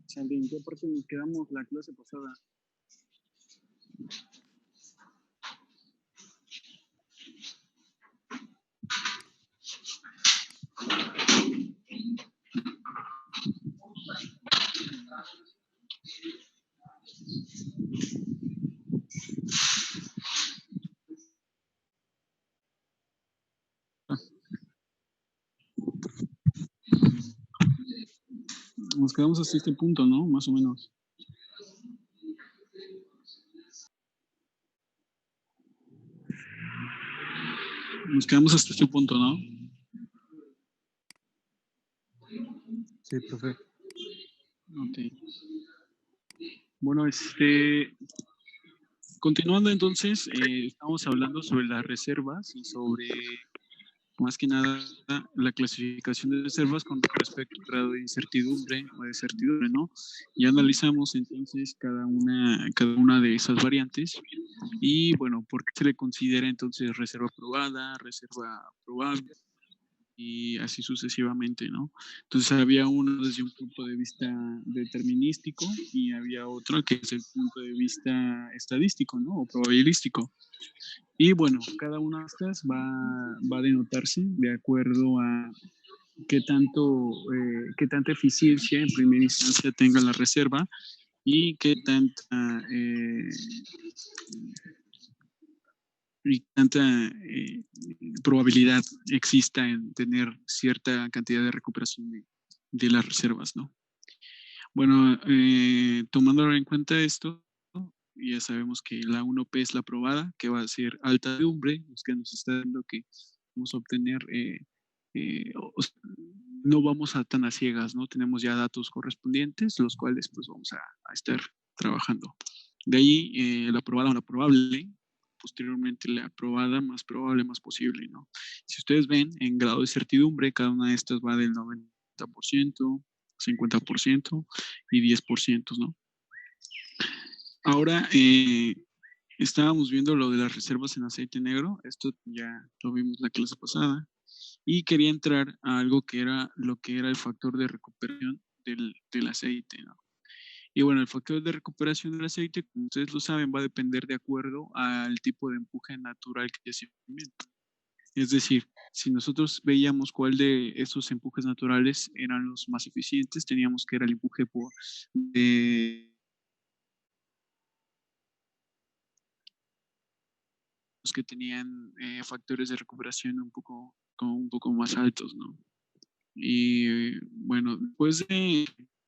Sale, ¿en qué parte nos quedamos la clase pasada? Nos quedamos hasta este punto, ¿no? Más o menos. Nos quedamos hasta este punto, ¿no? Sí, profe. Ok. Bueno, continuando entonces, estamos hablando sobre las reservas y sobre, más que nada, la clasificación de reservas con respecto al grado de incertidumbre o de certidumbre, ¿no? Y analizamos entonces cada una de esas variantes y, bueno, ¿por qué se le considera entonces reserva probada, reserva probable? Y así sucesivamente, ¿no? Entonces había uno desde un punto de vista determinístico y había otro que es el punto de vista estadístico, ¿no? O probabilístico. Y bueno, cada una de estas va a denotarse de acuerdo a qué tanta eficiencia en primera instancia tenga la reserva y qué tanta probabilidad exista en tener cierta cantidad de recuperación de las reservas, ¿no? Bueno, tomando en cuenta esto, ya sabemos que la 1P es la probada, que va a ser alta de umbre, es que nos está dando que vamos a obtener, no vamos a tan a ciegas, ¿no? Tenemos ya datos correspondientes, los cuales pues vamos a estar trabajando. De ahí la probada o la probable, posteriormente la probada más probable, más posible, ¿no? Si ustedes ven, en grado de certidumbre, cada una de estas va del 90%, 50% y 10%, ¿no? Ahora, estábamos viendo lo de las reservas en aceite negro, esto ya lo vimos la clase pasada, y quería entrar a algo que era lo que era el factor de recuperación del aceite, ¿no? Y bueno, el factor de recuperación del aceite, como ustedes lo saben, va a depender de acuerdo al tipo de empuje natural que se implementa. Es decir, si nosotros veíamos cuál de esos empujes naturales eran los más eficientes, teníamos que era el empuje de los que tenían factores de recuperación un poco más altos, ¿no? Y bueno, después de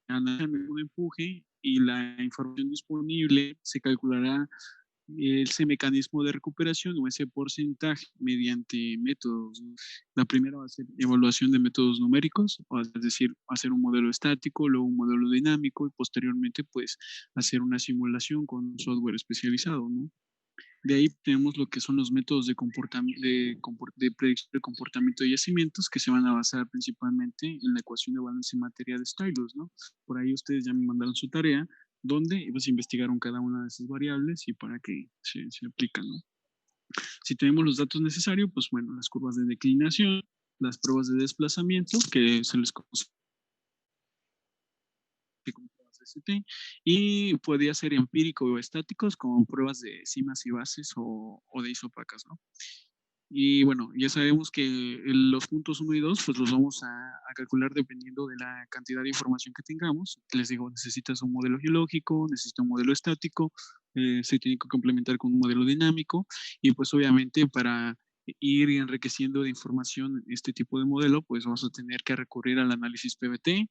analizar un empuje y la información disponible, se calculará ese mecanismo de recuperación o ese porcentaje mediante métodos, ¿no? La primera va a ser evaluación de métodos numéricos, es decir, hacer un modelo estático, luego un modelo dinámico y posteriormente pues hacer una simulación con un software especializado, ¿no? De ahí tenemos lo que son los métodos de predicción de comportamiento de yacimientos que se van a basar principalmente en la ecuación de balance en materia de Stylus, ¿no? Por ahí ustedes ya me mandaron su tarea, donde pues investigaron cada una de esas variables y para qué se aplican, ¿no? Si tenemos los datos necesarios, pues bueno, las curvas de declinación, las pruebas de desplazamiento, que se les conoce como pruebas de ST, y podía ser empírico o estáticos como pruebas de cimas y bases o de isopacas, ¿no? Y bueno, ya sabemos que los puntos 1 y 2 pues los vamos a calcular dependiendo de la cantidad de información que tengamos. Les digo, necesitas un modelo geológico, necesitas un modelo estático, se tiene que complementar con un modelo dinámico y pues obviamente para ir enriqueciendo de información este tipo de modelo, pues vamos a tener que recurrir al análisis PBT,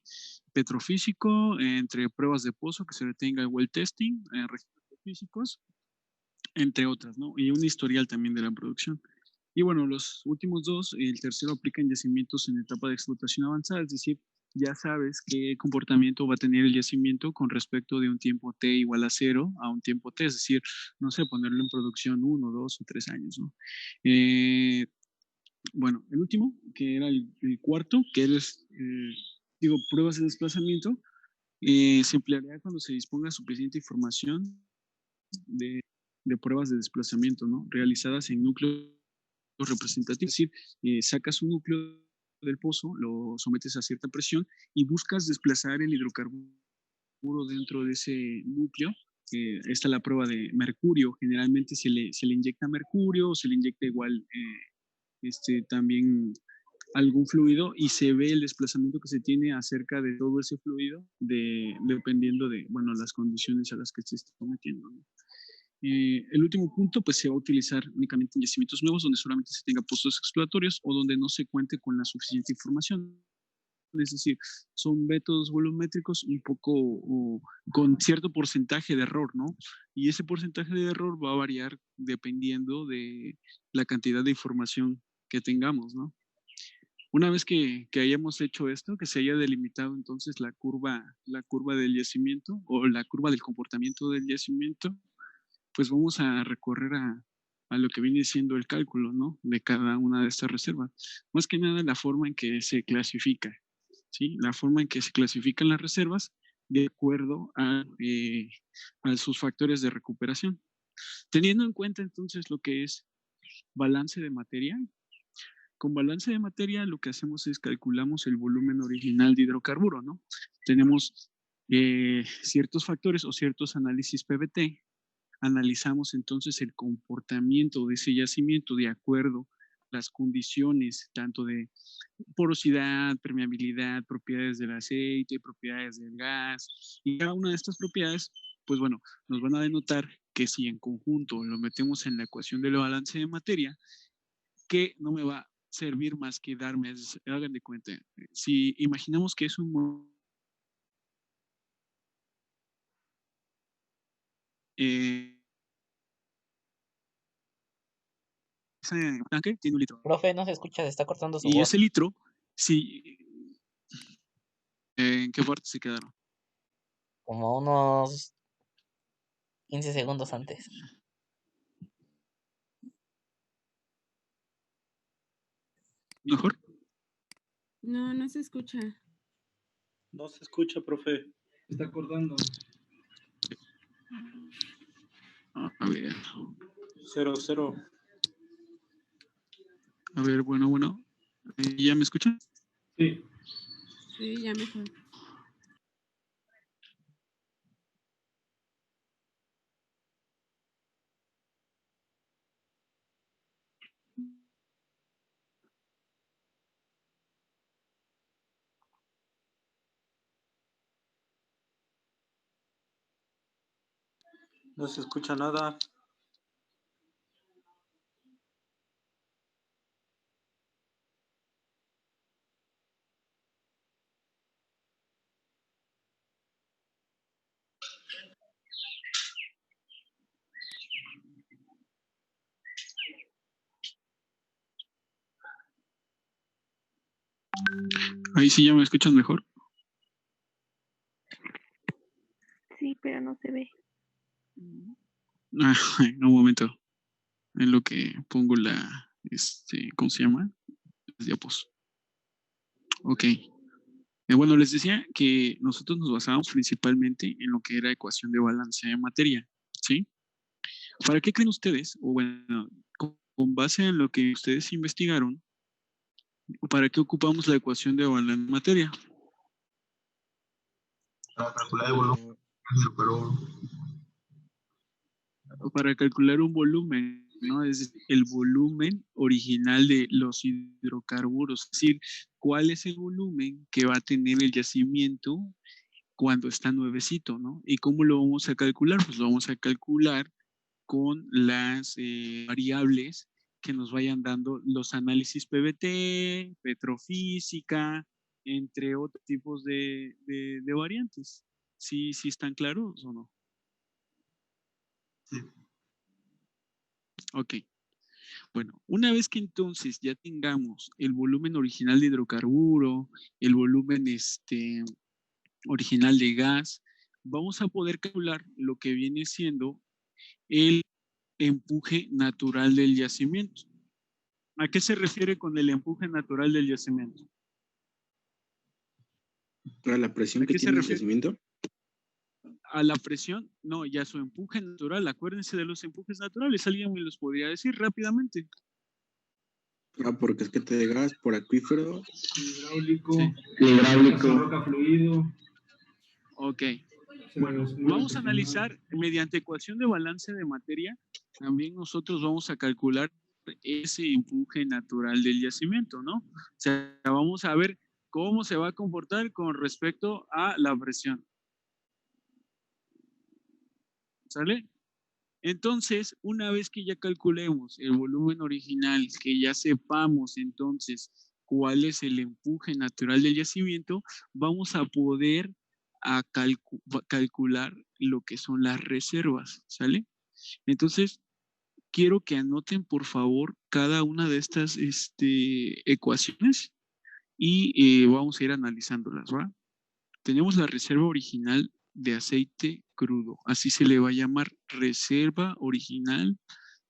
petrofísico, entre pruebas de pozo, que se detenga el well testing, registros físicos, entre otras, ¿no? Y un historial también de la producción. Y bueno, los últimos dos, el tercero aplica en yacimientos en etapa de explotación avanzada, es decir, ya sabes qué comportamiento va a tener el yacimiento con respecto de un tiempo T igual a 0 a un tiempo T, es decir, no sé, ponerlo en producción 1, 2 o 3 años, ¿no? Bueno, el último, que era el cuarto, que es, digo, pruebas de desplazamiento, se emplearía cuando se disponga suficiente información de, de pruebas de desplazamiento, ¿no? Realizadas en núcleos representativos, es decir, sacas un núcleo del pozo, lo sometes a cierta presión y buscas desplazar el hidrocarburo dentro de ese núcleo. Está la prueba de mercurio. Generalmente se le inyecta mercurio o se le inyecta igual también algún fluido y se ve el desplazamiento que se tiene acerca de todo ese fluido dependiendo de, bueno, las condiciones a las que se está sometiendo, ¿no? El último punto, pues se va a utilizar únicamente en yacimientos nuevos donde solamente se tenga pozos exploratorios o donde no se cuente con la suficiente información. Es decir, son métodos volumétricos un poco con cierto porcentaje de error, ¿no? Y ese porcentaje de error va a variar dependiendo de la cantidad de información que tengamos, ¿no? Una vez que hayamos hecho esto, que se haya delimitado entonces la curva del yacimiento o la curva del comportamiento del yacimiento, pues vamos a recorrer a lo que viene siendo el cálculo, ¿no? De cada una de estas reservas. Más que nada la forma en que se clasifica, ¿sí? La forma en que se clasifican las reservas de acuerdo a sus factores de recuperación. Teniendo en cuenta entonces lo que es balance de materia, con balance de materia lo que hacemos es calculamos el volumen original de hidrocarburo, ¿no? Tenemos ciertos factores o ciertos análisis PBT. Analizamos entonces el comportamiento de ese yacimiento de acuerdo a las condiciones tanto de porosidad, permeabilidad, propiedades del aceite, propiedades del gas, y cada una de estas propiedades, pues bueno, nos van a denotar que si en conjunto lo metemos en la ecuación del balance de materia, que no me va a servir más que darme, hagan de cuenta, si imaginamos que es un ese tanque tiene un litro. Profe, no se escucha, se está cortando su Y voz. ese litro, si, ¿en qué parte se quedaron? Como unos 15 segundos antes. ¿Mejor? No, no se escucha. No se escucha, profe. Está cortando. A ver. 0-0. A ver, bueno. ¿Ya me escuchan? Sí. Sí, ya mejor. No se escucha nada. Ahí sí ya me escuchan mejor. Sí, pero no se ve. Un momento. En lo que pongo ¿cómo se llama? Las diapos. Ok. Bueno, les decía que nosotros nos basamos principalmente en lo que era ecuación de balance de materia, ¿sí? ¿Para qué creen ustedes? O bueno, con base en lo que ustedes investigaron, ¿para qué ocupamos la ecuación de balance de materia? Para calcular el volumen, pero para calcular un volumen, ¿no? Es decir, el volumen original de los hidrocarburos, es decir, cuál es el volumen que va a tener el yacimiento cuando está nuevecito, ¿no? ¿Y cómo lo vamos a calcular? Pues lo vamos a calcular con las variables que nos vayan dando los análisis PBT, petrofísica, entre otros tipos de variantes. ¿Sí están claros o no? sí. Ok. Bueno, una vez que entonces ya tengamos el volumen original de hidrocarburo, el volumen original de gas, vamos a poder calcular lo que viene siendo el empuje natural del yacimiento. ¿A qué se refiere con el empuje natural del yacimiento? ¿A la presión que tiene el yacimiento? A la presión, no, ya su empuje natural. Acuérdense de los empujes naturales. ¿Alguien me los podría decir rápidamente? Por casquete de gas, por acuífero. Hidráulico. Sí. Hidráulico. Roca fluido. Ok. Bueno, vamos a analizar mediante ecuación de balance de materia, también nosotros vamos a calcular ese empuje natural del yacimiento, ¿no? O sea, vamos a ver cómo se va a comportar con respecto a la presión. ¿Sale? Entonces, una vez que ya calculemos el volumen original, que ya sepamos entonces cuál es el empuje natural del yacimiento, vamos a poder calcular lo que son las reservas, ¿sale? Entonces, quiero que anoten por favor cada una de estas ecuaciones y vamos a ir analizándolas, ¿va? Tenemos la reserva original de aceite crudo, así se le va a llamar reserva original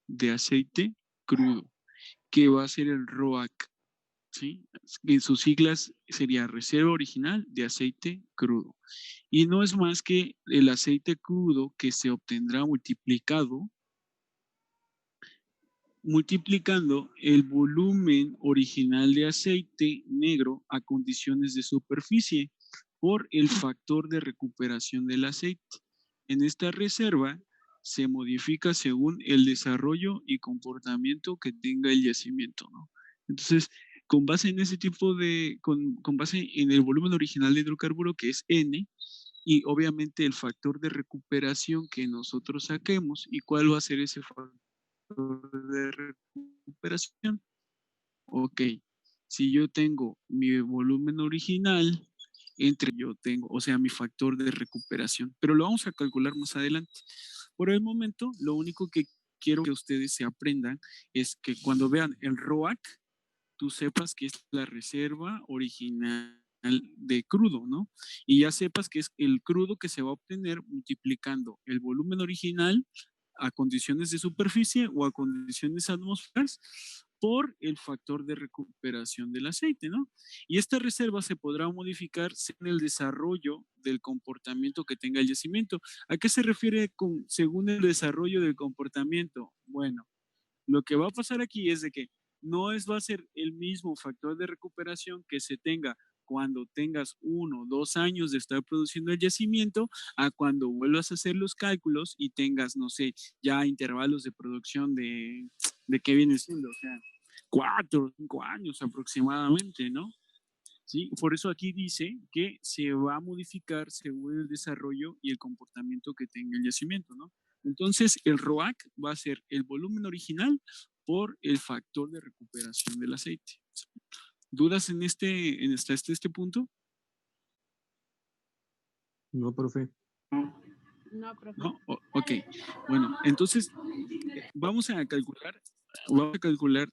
de aceite crudo, que va a ser el ROAC, ¿sí? En sus siglas sería reserva original de aceite crudo. Y no es más que el aceite crudo que se obtendrá multiplicando el volumen original de aceite negro a condiciones de superficie por el factor de recuperación del aceite. En esta reserva se modifica según el desarrollo y comportamiento que tenga el yacimiento, ¿no? Entonces, con base en ese tipo de, con base en el volumen original de hidrocarburo, que es N, y obviamente el factor de recuperación que nosotros saquemos, ¿y cuál va a ser ese factor de recuperación? Ok, si yo tengo mi volumen original, o sea, mi factor de recuperación, pero lo vamos a calcular más adelante. Por el momento, lo único que quiero que ustedes se aprendan es que cuando vean el ROAC, tú sepas que es la reserva original de crudo, ¿no? Y ya sepas que es el crudo que se va a obtener multiplicando el volumen original a condiciones de superficie o a condiciones atmosféricas por el factor de recuperación del aceite, ¿no? Y esta reserva se podrá modificar en el desarrollo del comportamiento que tenga el yacimiento. ¿A qué se refiere con según el desarrollo del comportamiento? Bueno, lo que va a pasar aquí es de que va a ser el mismo factor de recuperación que se tenga cuando tengas 1 o 2 años de estar produciendo el yacimiento a cuando vuelvas a hacer los cálculos y tengas, no sé, ya intervalos de producción de qué viene siendo, o sea, 4 o 5 años aproximadamente, ¿no? ¿Sí? Por eso aquí dice que se va a modificar según el desarrollo y el comportamiento que tenga el yacimiento, ¿no? Entonces, el ROAC va a ser el volumen original por el factor de recuperación del aceite. ¿Dudas en este punto? No, profe. No, profe. ¿No? Ok. Bueno, entonces vamos a calcular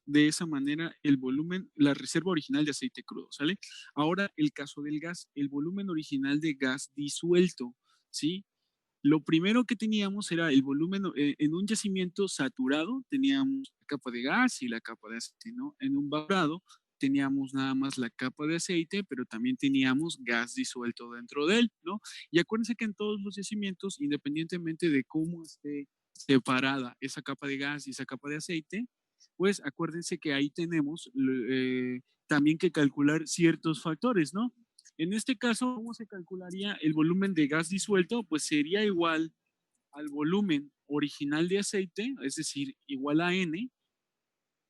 de esa manera el volumen, la reserva original de aceite crudo, ¿sale? Ahora el caso del gas, el volumen original de gas disuelto, ¿sí? Lo primero que teníamos era el volumen, en un yacimiento saturado teníamos la capa de gas y la capa de aceite, ¿no? En un vaporado teníamos nada más la capa de aceite, pero también teníamos gas disuelto dentro de él, ¿no? Y acuérdense que en todos los yacimientos, independientemente de cómo esté separada esa capa de gas y esa capa de aceite, pues acuérdense que ahí tenemos también que calcular ciertos factores, ¿no? En este caso, ¿cómo se calcularía el volumen de gas disuelto? Pues sería igual al volumen original de aceite, es decir, igual a N,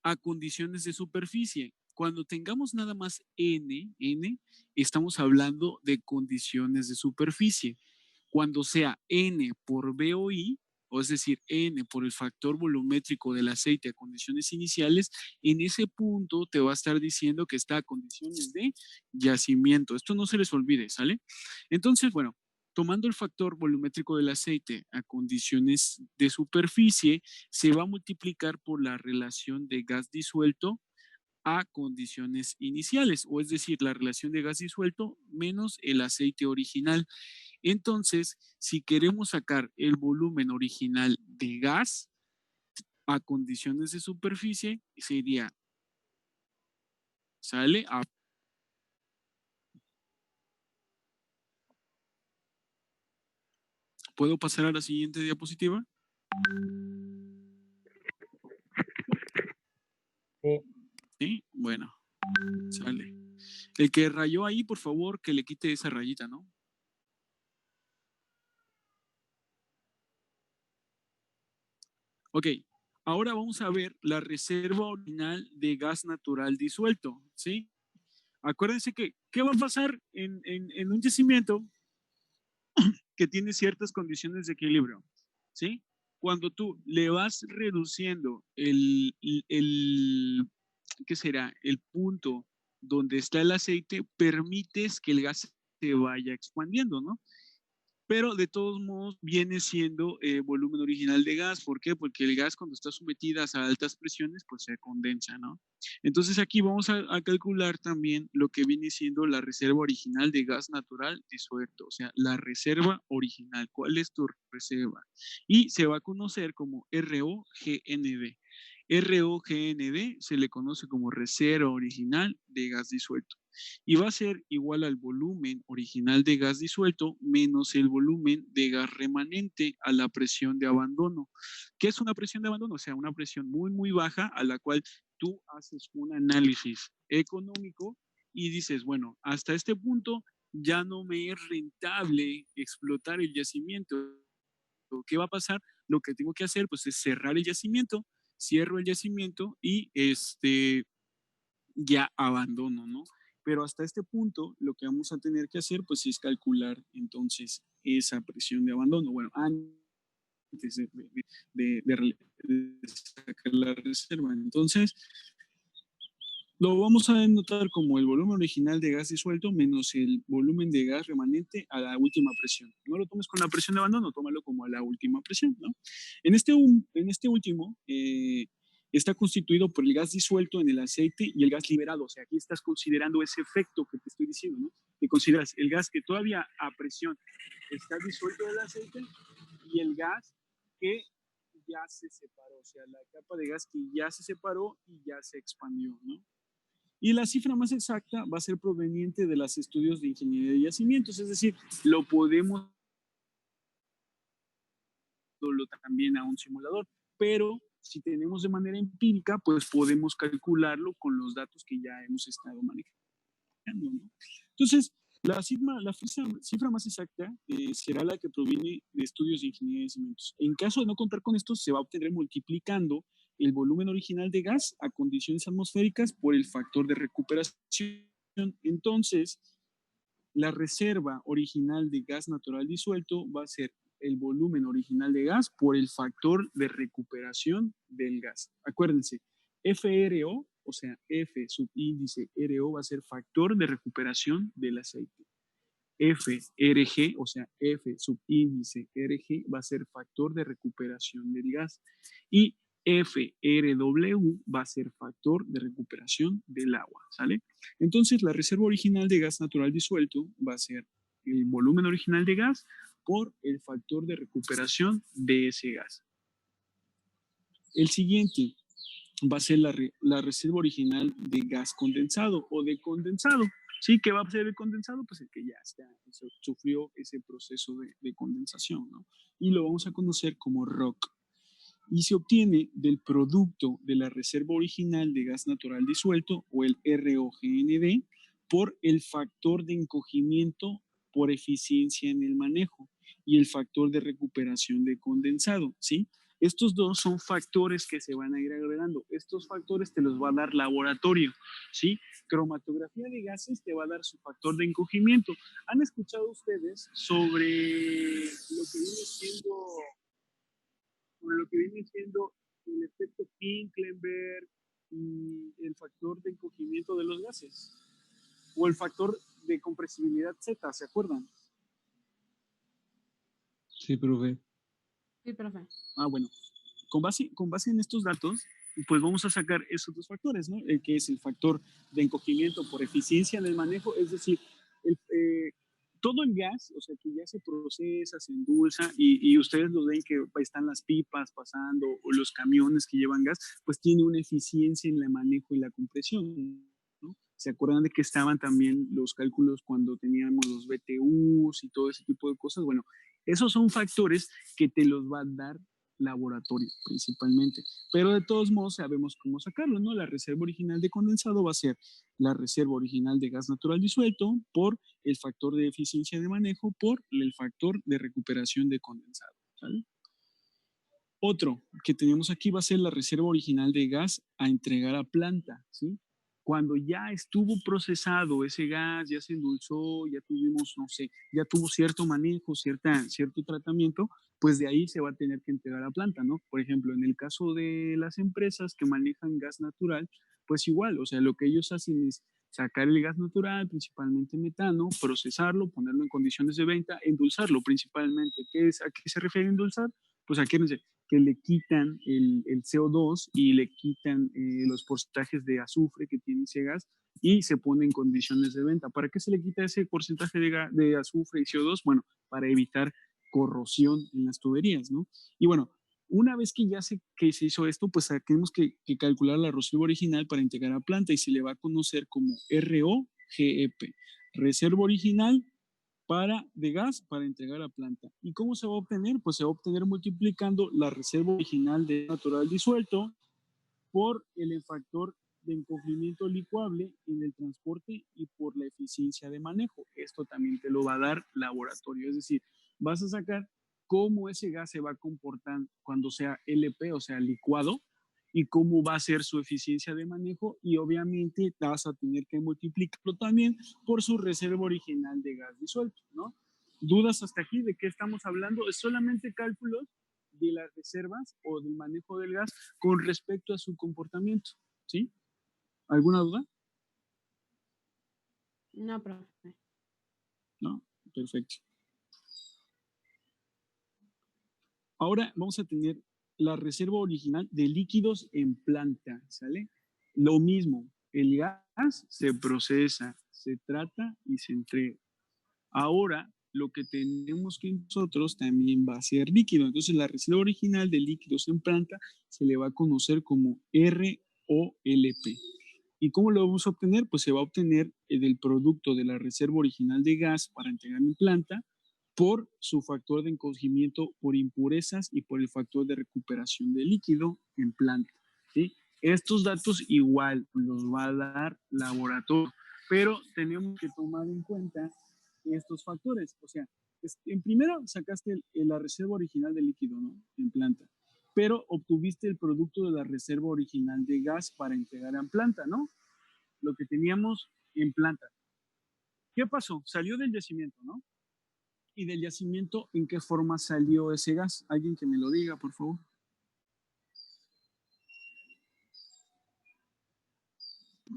a condiciones de superficie. Cuando tengamos nada más N, estamos hablando de condiciones de superficie. Cuando sea N por VOI, o es decir, N por el factor volumétrico del aceite a condiciones iniciales, en ese punto te va a estar diciendo que está a condiciones de yacimiento. Esto no se les olvide, ¿sale? Entonces, bueno, tomando el factor volumétrico del aceite a condiciones de superficie, se va a multiplicar por la relación de gas disuelto a condiciones iniciales, o es decir, la relación de gas disuelto menos el aceite original. Entonces, si queremos sacar el volumen original de gas a condiciones de superficie, sería, ¿sale? ¿Puedo pasar a la siguiente diapositiva? Sí. Sí, bueno, sale. El que rayó ahí, por favor, que le quite esa rayita, ¿no? Ok, ahora vamos a ver la reserva original de gas natural disuelto, ¿sí? Acuérdense que, ¿qué va a pasar en un yacimiento que tiene ciertas condiciones de equilibrio? ¿Sí? Cuando tú le vas reduciendo ¿qué será? El punto donde está el aceite, permites que el gas se vaya expandiendo, ¿no? Pero de todos modos viene siendo volumen original de gas. ¿Por qué? Porque el gas cuando está sometido a altas presiones, pues se condensa, ¿no? Entonces aquí vamos a calcular también lo que viene siendo la reserva original de gas natural disuelto, o sea, la reserva original. ¿Cuál es tu reserva? Y se va a conocer como ROGND. ROGND se le conoce como reserva original de gas disuelto y va a ser igual al volumen original de gas disuelto menos el volumen de gas remanente a la presión de abandono. ¿Qué es una presión de abandono? O sea, una presión muy, muy baja a la cual tú haces un análisis económico y dices, bueno, hasta este punto ya no me es rentable explotar el yacimiento. ¿Qué va a pasar? Lo que tengo que hacer pues es cerrar el yacimiento, cierro el yacimiento y ya abandono, ¿no? Pero hasta este punto, lo que vamos a tener que hacer, pues, es calcular entonces esa presión de abandono. Bueno, antes de sacar la reserva. Entonces, lo vamos a denotar como el volumen original de gas disuelto menos el volumen de gas remanente a la última presión. No lo tomes con la presión de abandono, tómalo como a la última presión, ¿no? En este último, está constituido por el gas disuelto en el aceite y el gas liberado. O sea, aquí estás considerando ese efecto que te estoy diciendo, ¿no? Que consideras el gas que todavía a presión está disuelto del aceite y el gas que ya se separó, o sea, la capa de gas que ya se separó y ya se expandió, ¿no? Y la cifra más exacta va a ser proveniente de los estudios de ingeniería de yacimientos, es decir, lo podemos también a un simulador, pero si tenemos de manera empírica, pues podemos calcularlo con los datos que ya hemos estado manejando, ¿no? Entonces, cifra más exacta será la que proviene de estudios de ingeniería de yacimientos. En caso de no contar con esto, se va a obtener multiplicando el volumen original de gas a condiciones atmosféricas por el factor de recuperación. Entonces, la reserva original de gas natural disuelto va a ser el volumen original de gas por el factor de recuperación del gas. Acuérdense, FRO, o sea, F subíndice RO va a ser factor de recuperación del aceite. FRG, o sea, F subíndice RG va a ser factor de recuperación del gas. Y FRW va a ser factor de recuperación del agua, ¿sale? Entonces, la reserva original de gas natural disuelto va a ser el volumen original de gas por el factor de recuperación de ese gas. El siguiente va a ser la reserva original de gas condensado o de condensado. ¿Sí? ¿Qué va a ser el condensado? Pues el que ya sufrió ese proceso de condensación, ¿no? Y lo vamos a conocer como ROC. Y se obtiene del producto de la reserva original de gas natural disuelto o el ROGND por el factor de encogimiento por eficiencia en el manejo y el factor de recuperación de condensado, ¿sí? Estos dos son factores que se van a ir agregando. Estos factores te los va a dar laboratorio, ¿sí? Cromatografía de gases te va a dar su factor de encogimiento. ¿Han escuchado ustedes sobre lo que viene siendo el efecto Kinckenberg y el factor de encogimiento de los gases? O el factor de compresibilidad Z, ¿se acuerdan? Sí, profe. Sí, profe. Ah, bueno. Con base en estos datos, pues vamos a sacar esos dos factores, ¿no? El que es el factor de encogimiento por eficiencia en el manejo, es decir, todo el gas, o sea, que ya se procesa, se endulza y ustedes lo ven que están las pipas pasando o los camiones que llevan gas, pues tiene una eficiencia en el manejo y la compresión, ¿no? ¿Se acuerdan de que estaban también los cálculos cuando teníamos los BTUs y todo ese tipo de cosas? Bueno, esos son factores que te los va a dar laboratorio principalmente, pero de todos modos sabemos cómo sacarlo, ¿no? La reserva original de condensado va a ser la reserva original de gas natural disuelto por el factor de eficiencia de manejo por el factor de recuperación de condensado, ¿sale? Otro que tenemos aquí va a ser la reserva original de gas a entregar a planta, ¿sí? Cuando ya estuvo procesado ese gas, ya se endulzó, ya tuvimos, no sé, ya tuvo cierto manejo, cierto tratamiento, pues de ahí se va a tener que entregar a planta, ¿no? Por ejemplo, en el caso de las empresas que manejan gas natural, pues igual, o sea, lo que ellos hacen es sacar el gas natural, principalmente metano, procesarlo, ponerlo en condiciones de venta, endulzarlo principalmente. ¿A qué se refiere endulzar? Pues acuérdense que le quitan el CO2 y le quitan los porcentajes de azufre que tiene ese gas y se pone en condiciones de venta. ¿Para qué se le quita ese porcentaje de azufre y CO2? Bueno, para evitar corrosión en las tuberías, ¿no? Y bueno, una vez que se hizo esto, pues tenemos que calcular la reserva original para integrar a planta y se le va a conocer como ROGEP, reserva original de gas para entregar a planta. ¿Y cómo se va a obtener? Pues se va a obtener multiplicando la reserva original de natural disuelto por el factor de encogimiento licuable en el transporte y por la eficiencia de manejo. Esto también te lo va a dar laboratorio, es decir, vas a sacar cómo ese gas se va a comportar cuando sea LP, o sea, licuado, y cómo va a ser su eficiencia de manejo y obviamente vas a tener que multiplicarlo también por su reserva original de gas disuelto, ¿no? ¿Dudas hasta aquí de qué estamos hablando? Es solamente cálculos de las reservas o del manejo del gas con respecto a su comportamiento, ¿sí? ¿Alguna duda? No, profe. No, perfecto. Ahora vamos a tener la reserva original de líquidos en planta, ¿sale? Lo mismo, el gas se procesa, se trata y se entrega. Ahora, lo que tenemos que nosotros también va a ser líquido. Entonces, la reserva original de líquidos en planta se le va a conocer como ROLP. ¿Y cómo lo vamos a obtener? Pues se va a obtener del producto de la reserva original de gas para entregar en planta por su factor de encogimiento por impurezas y por el factor de recuperación de líquido en planta, ¿sí? Estos datos igual los va a dar laboratorio, pero tenemos que tomar en cuenta estos factores. O sea, en primero sacaste la reserva original de líquido, ¿no? En planta, pero obtuviste el producto de la reserva original de gas para entregar en planta, ¿no? Lo que teníamos en planta. ¿Qué pasó? Salió del yacimiento, ¿no? Y del yacimiento, ¿en qué forma salió ese gas? Alguien que me lo diga, por favor.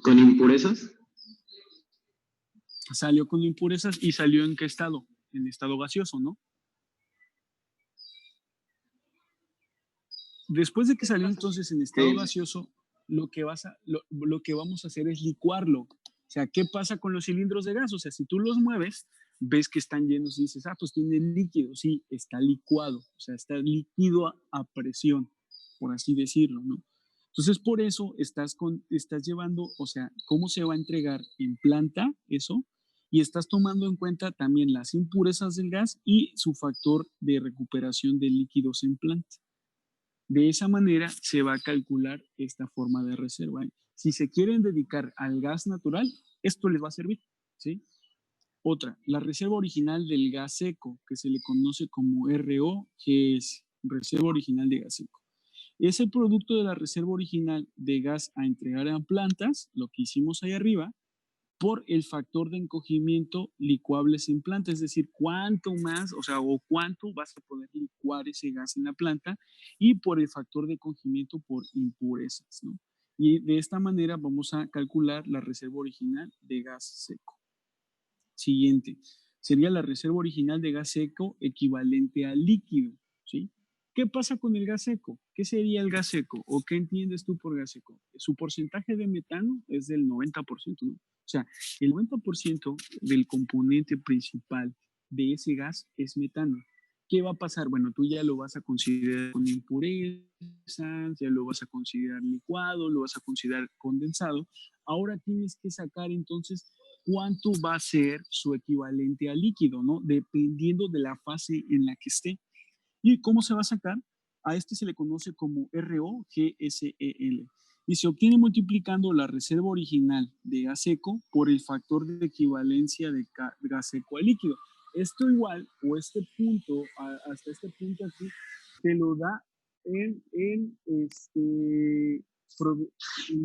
¿Con impurezas? Salió con impurezas y salió ¿en qué estado? En estado gaseoso, ¿no? Después de que salió entonces en estado gaseoso, lo que vamos a hacer es licuarlo. O sea, ¿qué pasa con los cilindros de gas? O sea, si tú los mueves, ves que están llenos y dices, pues tiene líquido. Sí, está licuado. O sea, está líquido a presión, por así decirlo, ¿no? Entonces, por eso estás llevando, o sea, cómo se va a entregar en planta eso, y estás tomando en cuenta también las impurezas del gas y su factor de recuperación de líquidos en planta. De esa manera se va a calcular esta forma de reserva. Si se quieren dedicar al gas natural, esto les va a servir, ¿sí? Otra, la reserva original del gas seco, que se le conoce como RO, que es reserva original de gas seco. Es el producto de la reserva original de gas a entregar a plantas, lo que hicimos ahí arriba, por el factor de encogimiento licuables en planta, es decir, cuánto más, o sea, o cuánto vas a poder licuar ese gas en la planta y por el factor de encogimiento por impurezas, ¿no? Y de esta manera vamos a calcular la reserva original de gas seco. Siguiente, sería la reserva original de gas seco equivalente al líquido, ¿sí? ¿Qué pasa con el gas seco? ¿Qué sería el gas seco? ¿O qué entiendes tú por gas seco? Su porcentaje de metano es del 90%, ¿no? O sea, el 90% del componente principal de ese gas es metano. ¿Qué va a pasar? Bueno, tú ya lo vas a considerar con impurezas, ya lo vas a considerar licuado, lo vas a considerar condensado. Ahora tienes que sacar entonces cuánto va a ser su equivalente a líquido, ¿no? Dependiendo de la fase en la que esté. ¿Y cómo se va a sacar? A este se le conoce como ROGSEL y se obtiene multiplicando la reserva original de gas seco por el factor de equivalencia de gas seco a líquido. Esto igual, o este punto, hasta este punto aquí, te lo da en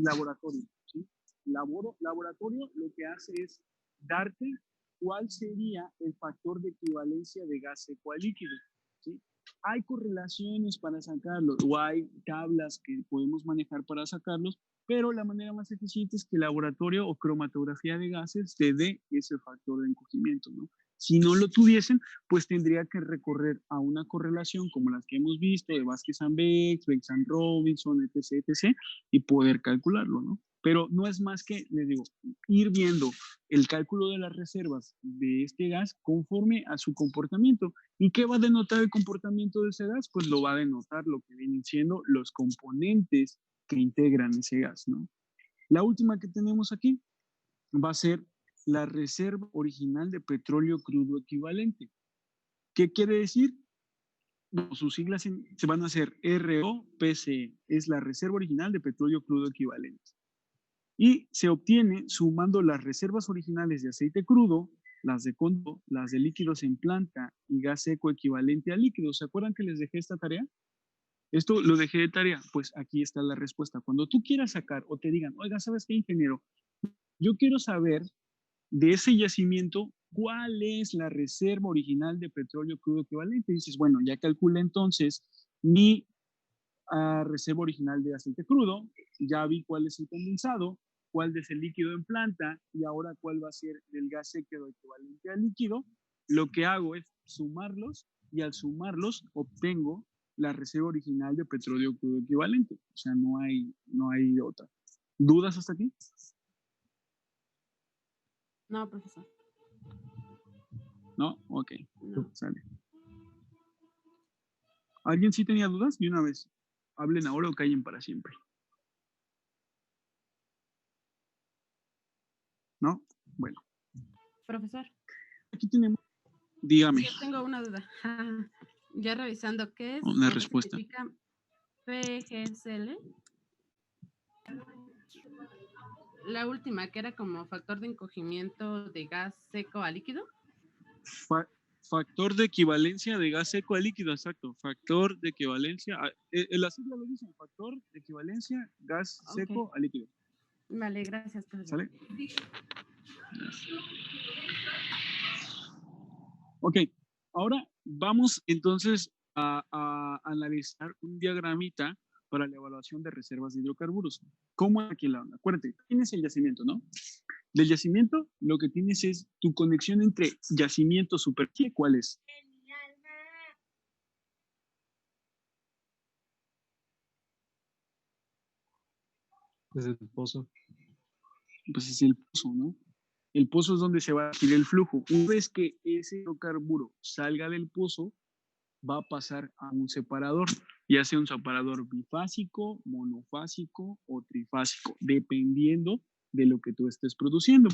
laboratorio, ¿sí? Laboratorio lo que hace es darte cuál sería el factor de equivalencia de gas seco a líquido, ¿sí? Hay correlaciones para sacarlo o hay tablas que podemos manejar para sacarlos, pero la manera más eficiente es que el laboratorio o cromatografía de gases te dé ese factor de encogimiento, ¿no? Si no lo tuviesen, pues tendría que recorrer a una correlación como las que hemos visto de Vázquez-Ambex, Beck-Robinson, etc., etc., y poder calcularlo, ¿no? Pero no es más que, les digo, ir viendo el cálculo de las reservas de este gas conforme a su comportamiento. ¿Y qué va a denotar el comportamiento de ese gas? Pues lo va a denotar lo que vienen siendo los componentes que integran ese gas, ¿no? La última que tenemos aquí va a ser la reserva original de petróleo crudo equivalente. ¿Qué quiere decir? Bueno, sus siglas se van a hacer ROPCE, es la reserva original de petróleo crudo equivalente. Y se obtiene sumando las reservas originales de aceite crudo, las de conducto, las de líquidos en planta y gas seco equivalente a líquido. ¿Se acuerdan que les dejé esta tarea? Esto lo dejé de tarea, pues aquí está la respuesta. Cuando tú quieras sacar o te digan, oiga, ¿sabes qué, ingeniero? Yo quiero saber de ese yacimiento cuál es la reserva original de petróleo crudo equivalente. Y dices, bueno, ya calculé entonces mi reserva original de aceite crudo, ya vi cuál es el condensado, cuál es el líquido en planta y ahora cuál va a ser el gas seco equivalente al líquido. Lo que hago es sumarlos y al sumarlos obtengo la reserva original de petróleo crudo equivalente. O sea, no hay otra. ¿Dudas hasta aquí? No, profesor. ¿No? Ok. No. Sale. ¿Alguien sí tenía dudas? De una vez. Hablen ahora o callen para siempre. ¿No? Bueno. Profesor. Aquí tenemos. Dígame. Yo tengo una duda. Ya revisando, ¿qué es? Una ¿Qué respuesta. significa PGSL? La última, que era como factor de encogimiento de gas seco a líquido. Factor de equivalencia de gas seco a líquido, exacto. Factor de equivalencia. La sigla lo dice, factor de equivalencia gas seco a líquido. Vale, gracias, profesor. ¿Sale? Ok, ahora vamos entonces a analizar un diagramita para la evaluación de reservas de hidrocarburos. ¿Cómo aquí la onda? Acuérdate, tienes el yacimiento, ¿no? Del yacimiento, lo que tienes es tu conexión entre yacimiento superficie, ¿cuál es? Es el pozo. Pues es el pozo, ¿no? El pozo es donde se va a adquirir el flujo. Una vez que ese hidrocarburo salga del pozo, va a pasar a un separador, ya sea un separador bifásico, monofásico o trifásico, dependiendo de lo que tú estés produciendo.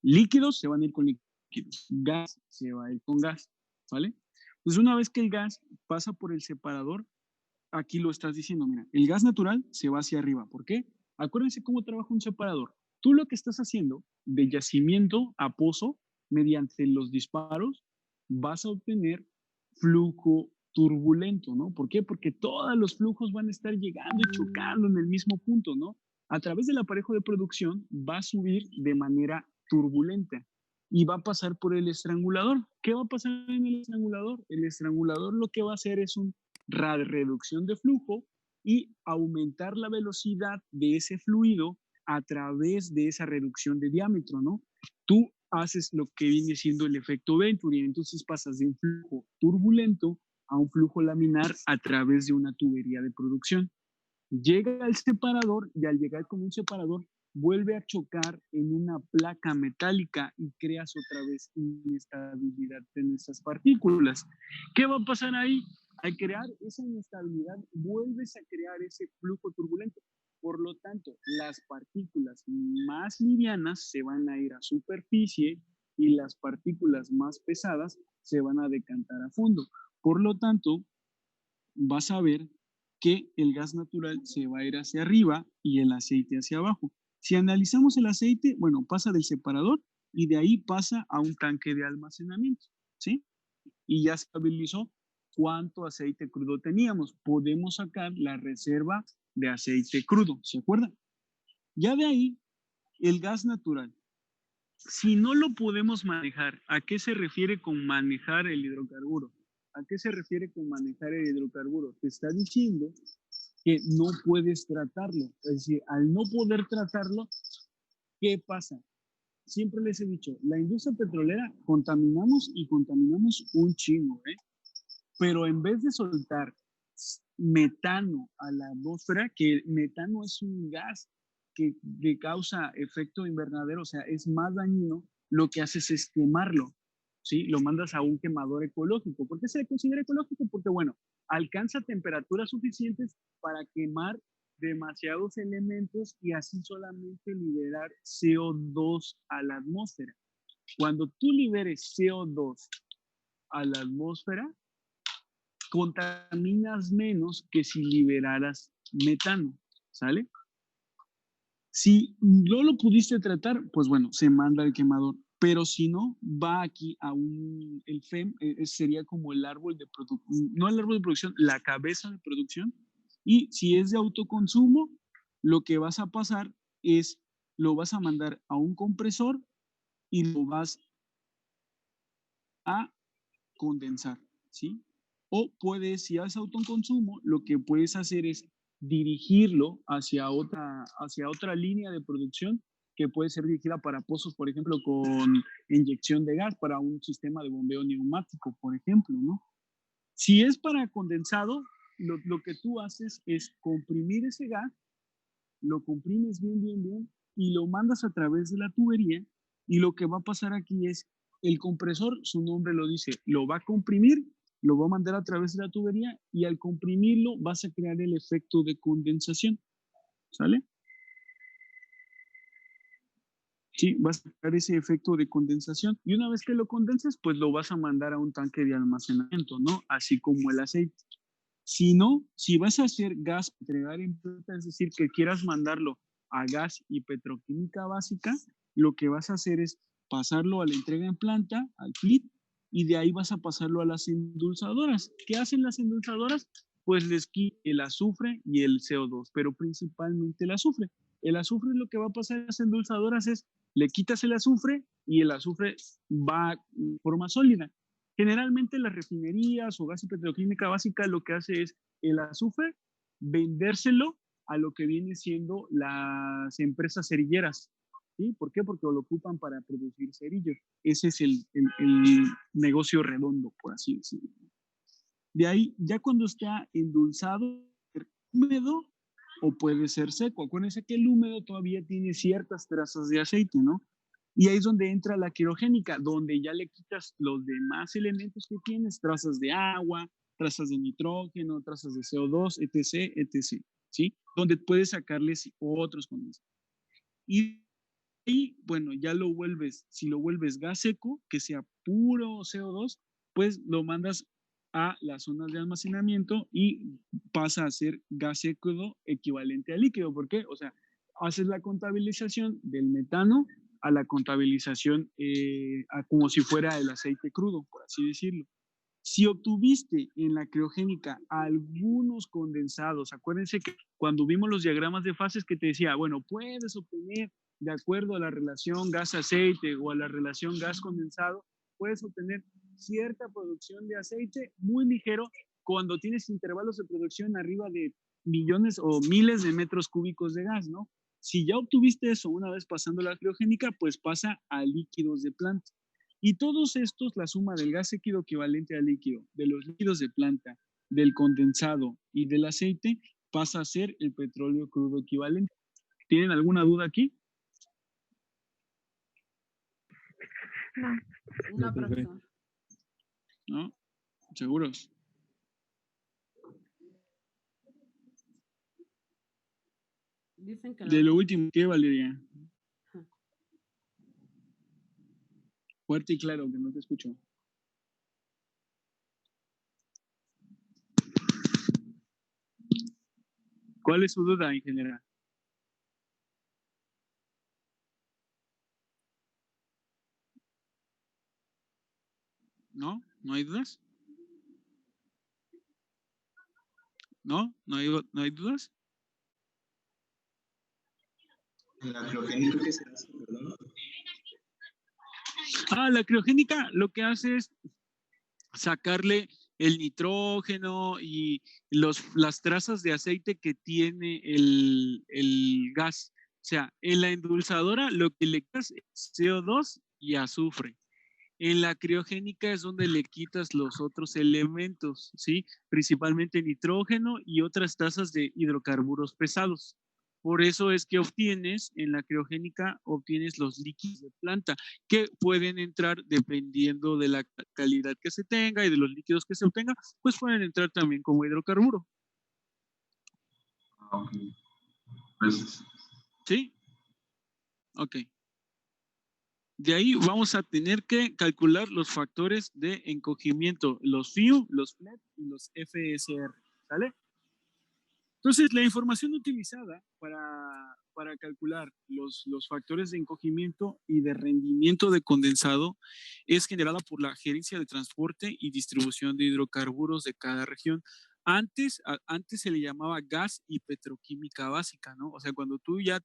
Líquidos se van a ir con líquidos, gas se va a ir con gas, ¿vale? Pues una vez que el gas pasa por el separador, aquí lo estás diciendo, mira, el gas natural se va hacia arriba. ¿Por qué? Acuérdense cómo trabaja un separador. Tú lo que estás haciendo de yacimiento a pozo, mediante los disparos, vas a obtener flujo turbulento, ¿no? ¿Por qué? Porque todos los flujos van a estar llegando y chocando en el mismo punto, ¿no? A través del aparejo de producción va a subir de manera turbulenta y va a pasar por el estrangulador. ¿Qué va a pasar en el estrangulador? El estrangulador lo que va a hacer es una reducción de flujo y aumentar la velocidad de ese fluido a través de esa reducción de diámetro, ¿no? Tú haces lo que viene siendo el efecto Venturi, entonces pasas de un flujo turbulento a un flujo laminar a través de una tubería de producción. Llega al separador y al llegar con un separador vuelve a chocar en una placa metálica y creas otra vez inestabilidad en esas partículas. ¿Qué va a pasar ahí? Al crear esa inestabilidad, vuelves a crear ese flujo turbulento. Por lo tanto, las partículas más livianas se van a ir a superficie y las partículas más pesadas se van a decantar a fondo. Por lo tanto, vas a ver que el gas natural se va a ir hacia arriba y el aceite hacia abajo. Si analizamos el aceite, bueno, pasa del separador y de ahí pasa a un tanque de almacenamiento, ¿sí? Y ya se estabilizó cuánto aceite crudo teníamos. Podemos sacar la reserva de aceite crudo, ¿se acuerdan? Ya de ahí, el gas natural. Si no lo podemos manejar, ¿a qué se refiere con manejar el hidrocarburo? ¿A qué se refiere con manejar el hidrocarburo? Te está diciendo que no puedes tratarlo. Es decir, al no poder tratarlo, ¿qué pasa? Siempre les he dicho, la industria petrolera contaminamos y contaminamos un chingo, ¿eh? Pero en vez de soltar metano a la atmósfera, que el metano es un gas que causa efecto invernadero, o sea, es más dañino, lo que haces es quemarlo, ¿sí? Lo mandas a un quemador ecológico. ¿Por qué se le considera ecológico? Porque, bueno, alcanza temperaturas suficientes para quemar demasiados elementos y así solamente liberar CO2 a la atmósfera. Cuando tú liberes CO2 a la atmósfera, contaminas menos que si liberaras metano, ¿sale? Si no lo pudiste tratar, pues bueno, se manda al quemador. Pero si no, va aquí a el FEM sería como el árbol de producción, no el árbol de producción, la cabeza de producción. Y si es de autoconsumo, lo que vas a pasar es, lo vas a mandar a un compresor y lo vas a condensar, ¿sí? O puedes, si haces autoconsumo, lo que puedes hacer es dirigirlo hacia otra línea de producción que puede ser dirigida para pozos, por ejemplo, con inyección de gas, para un sistema de bombeo neumático, por ejemplo, ¿no? Si es para condensado, lo que tú haces es comprimir ese gas, lo comprimes bien, bien, bien, y lo mandas a través de la tubería, y lo que va a pasar aquí es, el compresor, su nombre lo dice, lo va a comprimir, lo va a mandar a través de la tubería, y al comprimirlo vas a crear el efecto de condensación, ¿sale? Sí, vas a crear ese efecto de condensación, y una vez que lo condensas, pues lo vas a mandar a un tanque de almacenamiento, ¿no? Así como el aceite. Si no, si vas a hacer gas, entregar en planta, es decir, que quieras mandarlo a gas y petroquímica básica, lo que vas a hacer es pasarlo a la entrega en planta, al FLIT, y de ahí vas a pasarlo a las endulzadoras. ¿Qué hacen las endulzadoras? Pues les quitan el azufre y el CO2, pero principalmente el azufre. El azufre, lo que va a pasar en las endulzadoras es, le quitas el azufre y el azufre va en forma sólida. Generalmente las refinerías o gas y petroquímica básica lo que hace es el azufre vendérselo a lo que viene siendo las empresas cerilleras. ¿Sí? ¿Por qué? Porque lo ocupan para producir cerillos. Ese es el negocio redondo, por así decirlo. De ahí, ya cuando está endulzado, húmedo o puede ser seco. Acuérdense que el húmedo todavía tiene ciertas trazas de aceite, ¿no? Y ahí es donde entra la quirogénica, donde ya le quitas los demás elementos que tienes, trazas de agua, trazas de nitrógeno, trazas de CO2, etc., etc., ¿sí? Donde puedes sacarles otros condensados. Y bueno, ya lo vuelves, si lo vuelves gas seco, que sea puro CO2, pues lo mandas a las zonas de almacenamiento y pasa a ser gas seco equivalente a líquido. ¿Por qué? O sea, haces la contabilización del metano a la contabilización como si fuera el aceite crudo, por así decirlo. Si obtuviste en la criogénica algunos condensados, acuérdense que cuando vimos los diagramas de fases que te decía, bueno, puedes obtener de acuerdo a la relación gas-aceite o a la relación gas-condensado, puedes obtener cierta producción de aceite muy ligero cuando tienes intervalos de producción arriba de millones o miles de metros cúbicos de gas, ¿no? Si ya obtuviste eso una vez pasando la criogénica, pues pasa a líquidos de planta. Y todos estos, la suma del gas líquido equivalente al líquido, de los líquidos de planta, del condensado y del aceite, pasa a ser el petróleo crudo equivalente. ¿Tienen alguna duda aquí? No. No, profesor. ¿No? ¿Seguros? Dicen que De lo último, ¿qué, Valeria? Ajá. Fuerte y claro, que no te escucho. ¿Cuál es su duda en general? ¿No? ¿No hay dudas? ¿No? ¿No hay dudas? La criogénica que se hace, perdón. La criogénica lo que hace es sacarle el nitrógeno y las trazas de aceite que tiene el gas. O sea, en la endulzadora lo que le quitas es CO2 y azufre. En la criogénica es donde le quitas los otros elementos, ¿sí? Principalmente nitrógeno y otras trazas de hidrocarburos pesados. Por eso es que en la criogénica, obtienes los líquidos de planta que pueden entrar dependiendo de la calidad que se tenga y de los líquidos que se obtenga, pues pueden entrar también como hidrocarburo. Ok. Pues, ¿Sí? Ok. De ahí vamos a tener que calcular los factores de encogimiento, los FIU, los FLET y los FSR. ¿Sale? Entonces, la información utilizada para calcular los factores de encogimiento y de rendimiento de condensado es generada por la Gerencia de Transporte y Distribución de Hidrocarburos de cada región. Antes se le llamaba gas y petroquímica básica, ¿no? O sea, cuando tú ya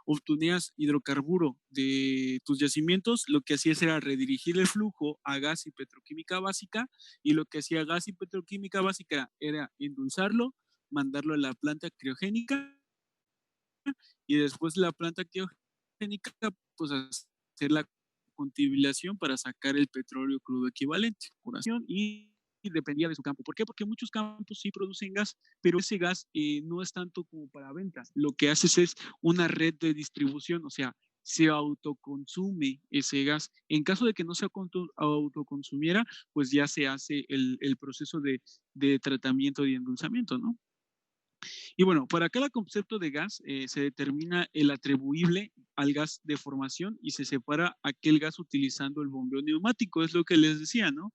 obtenías hidrocarburo de tus yacimientos, lo que hacías era redirigir el flujo a gas y petroquímica básica, y lo que hacía gas y petroquímica básica era endulzarlo, mandarlo a la planta criogénica y después la planta criogénica, pues hacer la contibilación para sacar el petróleo crudo equivalente, curación y dependía de su campo. ¿Por qué? Porque muchos campos sí producen gas, pero ese gas no es tanto como para ventas. Lo que haces es una red de distribución, o sea, se autoconsume ese gas. En caso de que no se autoconsumiera, pues ya se hace el proceso de tratamiento y endulzamiento, ¿no? Y bueno, para cada concepto de gas se determina el atribuible al gas de formación y se separa aquel gas utilizando el bombeo neumático, es lo que les decía, ¿no?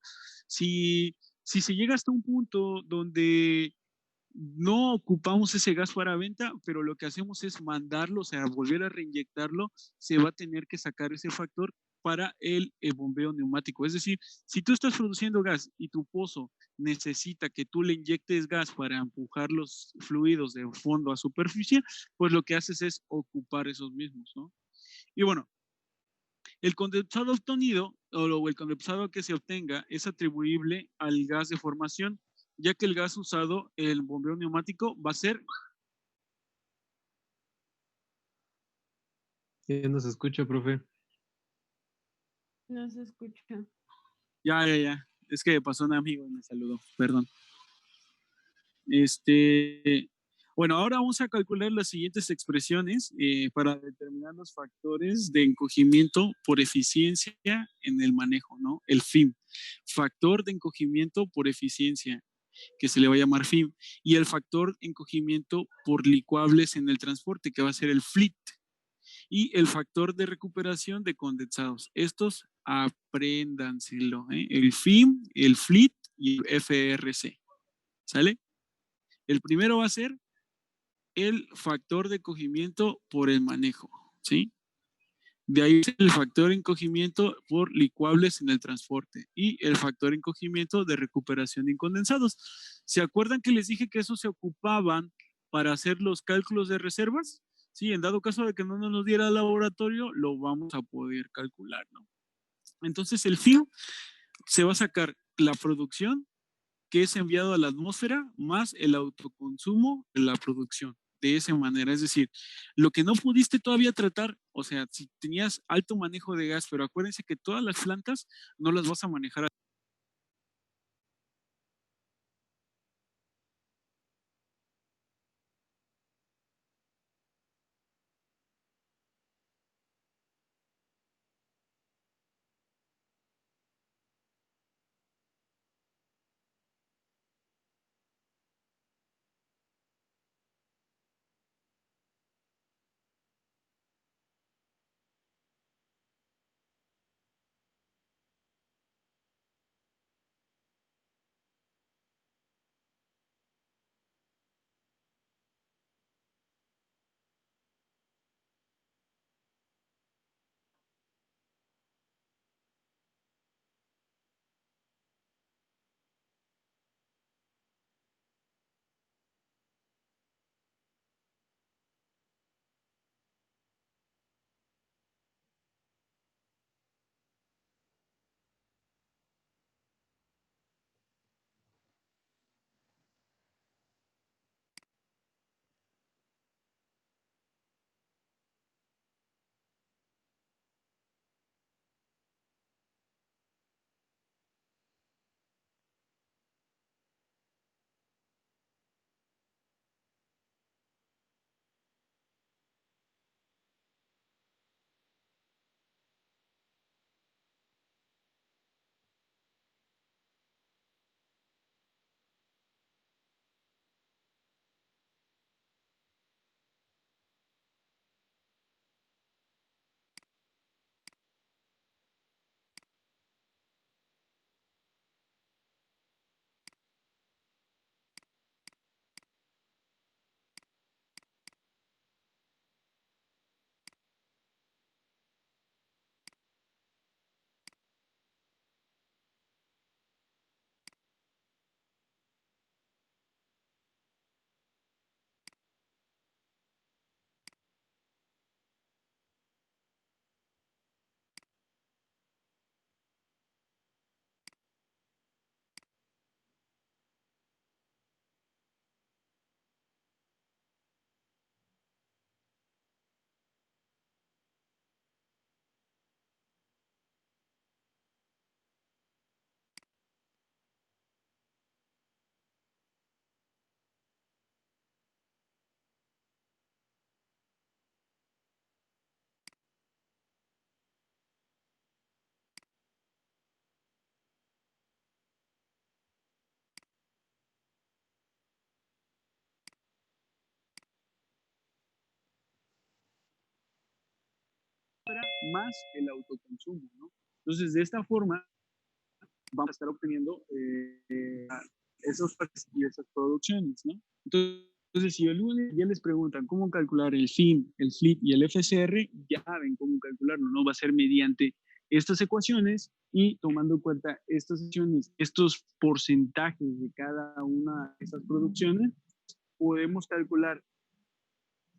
Si se llega hasta un punto donde no ocupamos ese gas para venta, pero lo que hacemos es mandarlo, o sea, volver a reinyectarlo, se va a tener que sacar ese factor para el bombeo neumático. Es decir, si tú estás produciendo gas y tu pozo necesita que tú le inyectes gas para empujar los fluidos de fondo a superficie, pues lo que haces es ocupar esos mismos, ¿no? Y bueno, el condensado obtenido o el condensado que se obtenga es atribuible al gas de formación, ya que el gas usado, el bombeo neumático, va a ser... Ya no se escucha, profe. No se escucha. Ya. Es que pasó un amigo y me saludó, perdón. Bueno, ahora vamos a calcular las siguientes expresiones para determinar los factores de encogimiento por eficiencia en el manejo, ¿no? El FIM, factor de encogimiento por eficiencia, que se le va a llamar FIM, y el factor de encogimiento por licuables en el transporte, que va a ser el FLIT, y el factor de recuperación de condensados. Estos apréndanselo, ¿eh? El FIM, el FLIT y el FRC. ¿Sale? El primero va a ser el factor de encogimiento por el manejo, ¿sí? De ahí el factor de encogimiento por licuables en el transporte y el factor de encogimiento de recuperación de condensados. ¿Se acuerdan que les dije que esos se ocupaban para hacer los cálculos de reservas? Sí, en dado caso de que no nos diera el laboratorio, lo vamos a poder calcular, ¿no? Entonces el FIU se va a sacar la producción que es enviado a la atmósfera más el autoconsumo de la producción. De esa manera, es decir, lo que no pudiste todavía tratar, o sea, si tenías alto manejo de gas, pero acuérdense que todas las plantas no las vas a manejar más el autoconsumo, ¿no? Entonces, de esta forma, vamos a estar obteniendo esos y esas producciones, ¿no? Entonces, si ya les preguntan cómo calcular el FIM, el FLIT y el FCR, ya saben cómo calcularlo, ¿no? Va a ser mediante estas ecuaciones y tomando en cuenta estas ecuaciones, estos porcentajes de cada una de estas producciones, podemos calcular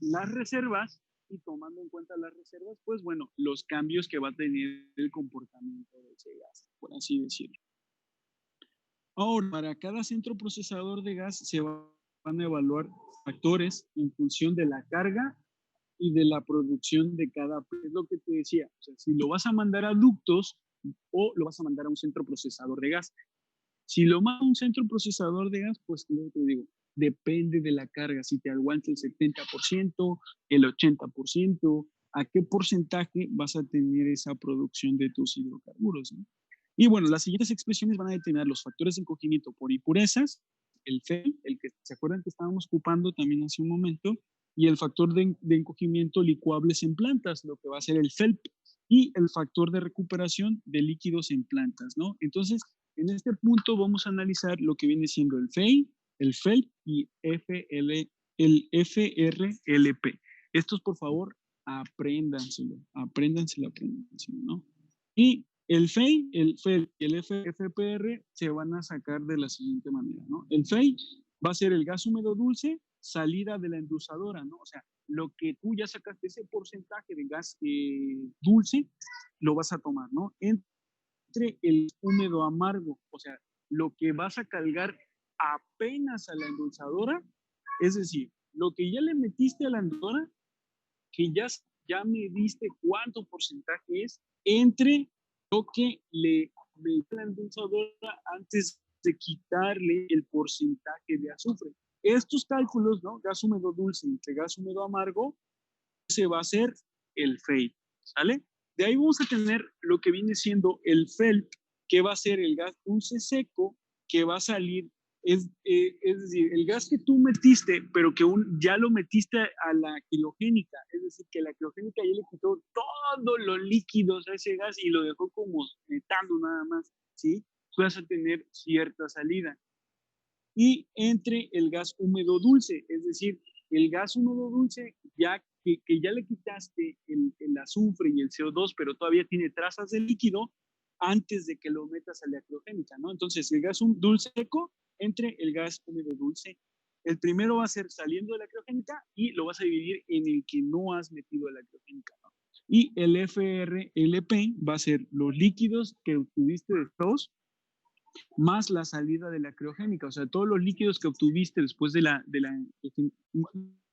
las reservas y tomando en cuenta las reservas, pues bueno, los cambios que va a tener el comportamiento de ese gas, por así decirlo. Ahora, para cada centro procesador de gas se van a evaluar factores en función de la carga y de la producción de cada, es lo que te decía, o sea, si lo vas a mandar a ductos o lo vas a mandar a un centro procesador de gas. Si lo manda a un centro procesador de gas, pues como te digo, depende de la carga, si te aguanta el 70%, el 80%, a qué porcentaje vas a tener esa producción de tus hidrocarburos, ¿no? Y bueno, las siguientes expresiones van a determinar los factores de encogimiento por impurezas, el FEI, el que se acuerdan que estábamos ocupando también hace un momento, y el factor de encogimiento licuables en plantas, lo que va a ser el FELP, y el factor de recuperación de líquidos en plantas, ¿no? Entonces, en este punto vamos a analizar lo que viene siendo el FEI, el FELP y el FRLP. Estos, por favor, apréndanselo, ¿no? Y el FEI, el FELP y el FPR se van a sacar de la siguiente manera, ¿no? El FEI va a ser el gas húmedo dulce, salida de la endulzadora, ¿no? O sea, lo que tú ya sacaste, ese porcentaje de gas dulce, lo vas a tomar, ¿no? Entre el húmedo amargo, o sea, lo que vas a cargar apenas a la endulzadora, es decir, lo que ya le metiste a la endulzadora, que ya mediste cuánto porcentaje es, entre lo que le metiste a la endulzadora antes de quitarle el porcentaje de azufre. Estos cálculos, ¿no? Gas húmedo dulce entre gas húmedo amargo, se va a hacer el FEI, ¿sale? De ahí vamos a tener lo que viene siendo el FELP, que va a ser el gas dulce seco, que va a salir, es decir, el gas que tú metiste, pero que ya lo metiste a la criogénica, es decir, que la criogénica ya le quitó todos los líquidos a ese gas y lo dejó como metano nada más, ¿sí? Tú vas a tener cierta salida. Y entre el gas húmedo dulce, es decir, el gas húmedo dulce ya que ya le quitaste el azufre y el CO2, pero todavía tiene trazas de líquido antes de que lo metas a la criogénica, ¿no? Entonces, el gas dulce seco entre el gas húmedo dulce. El primero va a ser saliendo de la criogénica y lo vas a dividir en el que no has metido a la criogénica, ¿no? Y el FRLP va a ser los líquidos que obtuviste de estos más la salida de la criogénica, o sea, todos los líquidos que obtuviste después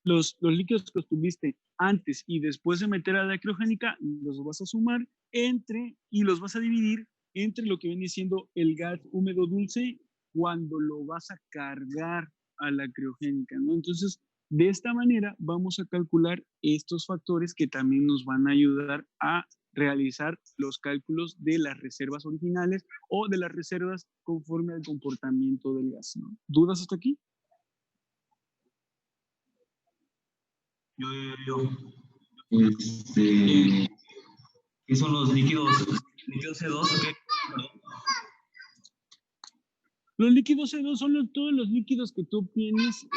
los líquidos que obtuviste antes y después de meter a la criogénica, los vas a sumar y los vas a dividir entre lo que viene siendo el gas húmedo dulce cuando lo vas a cargar a la criogénica, ¿no? Entonces, de esta manera vamos a calcular estos factores que también nos van a ayudar a realizar los cálculos de las reservas originales o de las reservas conforme al comportamiento del gas, ¿no? ¿Dudas hasta aquí? ¿Qué son los líquidos C2? ¿Qué? Los líquidos C2 son todos los líquidos que tú obtienes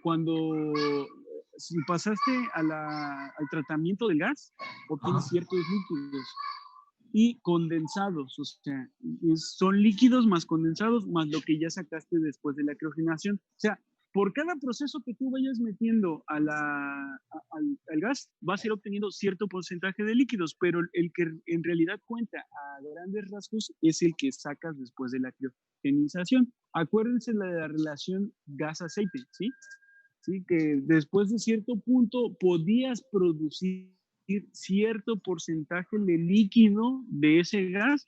cuando si pasaste al tratamiento del gas, obtienes ciertos líquidos y condensados, o sea, son líquidos más condensados más lo que ya sacaste después de la criogenación. O sea, por cada proceso que tú vayas metiendo al gas, vas a ir obteniendo cierto porcentaje de líquidos, pero el que en realidad cuenta a grandes rasgos es el que sacas después de la criogenización. Acuérdense de la relación gas-aceite, ¿sí? Sí, que después de cierto punto podías producir cierto porcentaje de líquido de ese gas,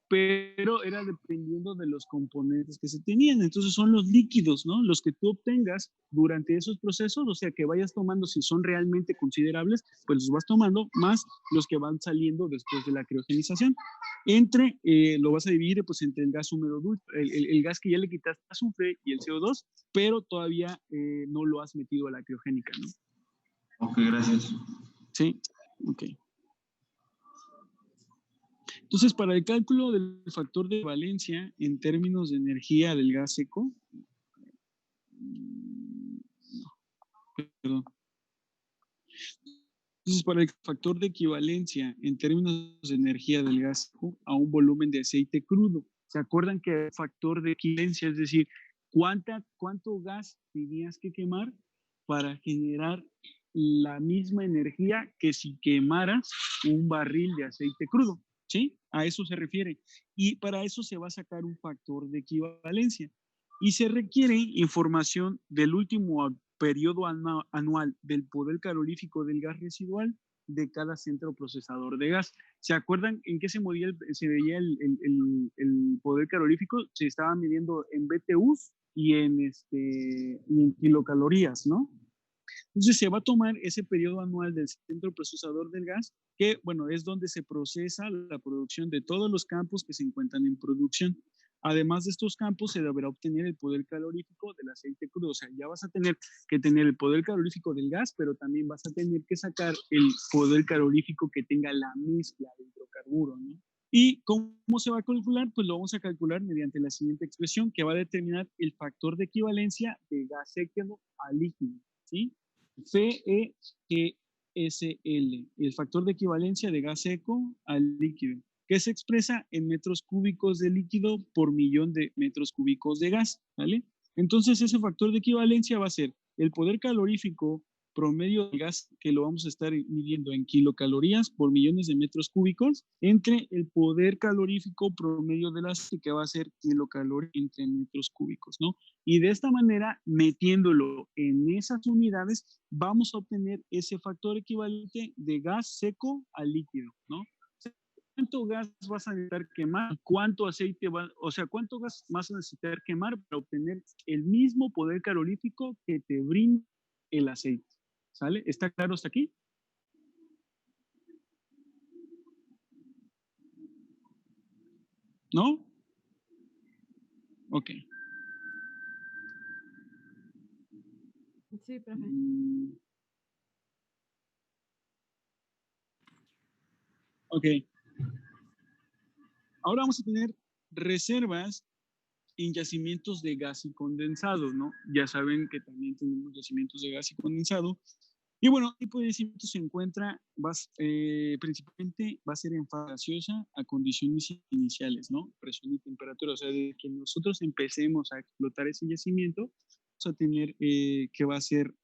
pero era dependiendo de los componentes que se tenían. Entonces son los líquidos, ¿no? Los que tú obtengas durante esos procesos, o sea, que vayas tomando, si son realmente considerables, pues los vas tomando, más los que van saliendo después de la criogenización. Lo vas a dividir pues entre el gas húmedo dulce, el gas que ya le quitaste azufre y el CO2, pero todavía no lo has metido a la criogénica, ¿no? Ok, gracias. Sí, ok. Entonces, para el cálculo del factor de valencia en términos de energía del gas seco, perdón. Entonces, para el factor de equivalencia en términos de energía del gas seco a un volumen de aceite crudo, ¿se acuerdan que el factor de equivalencia, es decir, cuánto gas tenías que quemar para generar la misma energía que si quemaras un barril de aceite crudo? ¿Sí? A eso se refiere. Y para eso se va a sacar un factor de equivalencia. Y se requiere información del último periodo anual del poder calorífico del gas residual de cada centro procesador de gas. ¿Se acuerdan en qué se veía el poder calorífico? Se estaba midiendo en BTUs y en kilocalorías, ¿no? Entonces se va a tomar ese periodo anual del centro procesador del gas, que, bueno, es donde se procesa la producción de todos los campos que se encuentran en producción. Además de estos campos, se deberá obtener el poder calorífico del aceite crudo. O sea, ya vas a tener que tener el poder calorífico del gas, pero también vas a tener que sacar el poder calorífico que tenga la mezcla de hidrocarburo, ¿no? ¿Y cómo se va a calcular? Pues lo vamos a calcular mediante la siguiente expresión, que va a determinar el factor de equivalencia de gas seco a líquido, ¿sí? FeGSL, el factor de equivalencia de gas seco al líquido, que se expresa en metros cúbicos de líquido por millón de metros cúbicos de gas, ¿vale? Entonces ese factor de equivalencia va a ser el poder calorífico promedio de gas, que lo vamos a estar midiendo en kilocalorías por millones de metros cúbicos, entre el poder calorífico promedio del aceite, que va a ser kilocalorías entre metros cúbicos, ¿no? Y de esta manera, metiéndolo en esas unidades, vamos a obtener ese factor equivalente de gas seco a líquido, ¿no? ¿Cuánto gas vas a necesitar quemar? ¿Cuánto aceite cuánto gas vas a necesitar quemar para obtener el mismo poder calorífico que te brinda el aceite? ¿Sale? ¿Está claro hasta aquí? ¿No? Ok. Sí, profe. Ok. Ahora vamos a tener reservas en yacimientos de gas y condensado, ¿no? Ya saben que también tenemos yacimientos de gas y condensado. Y bueno, el tipo de yacimiento se encuentra principalmente va a ser en fase gaseosa a condiciones iniciales, ¿no? Presión y temperatura. O sea, de que nosotros empecemos a explotar ese yacimiento, vamos a tener que va a ser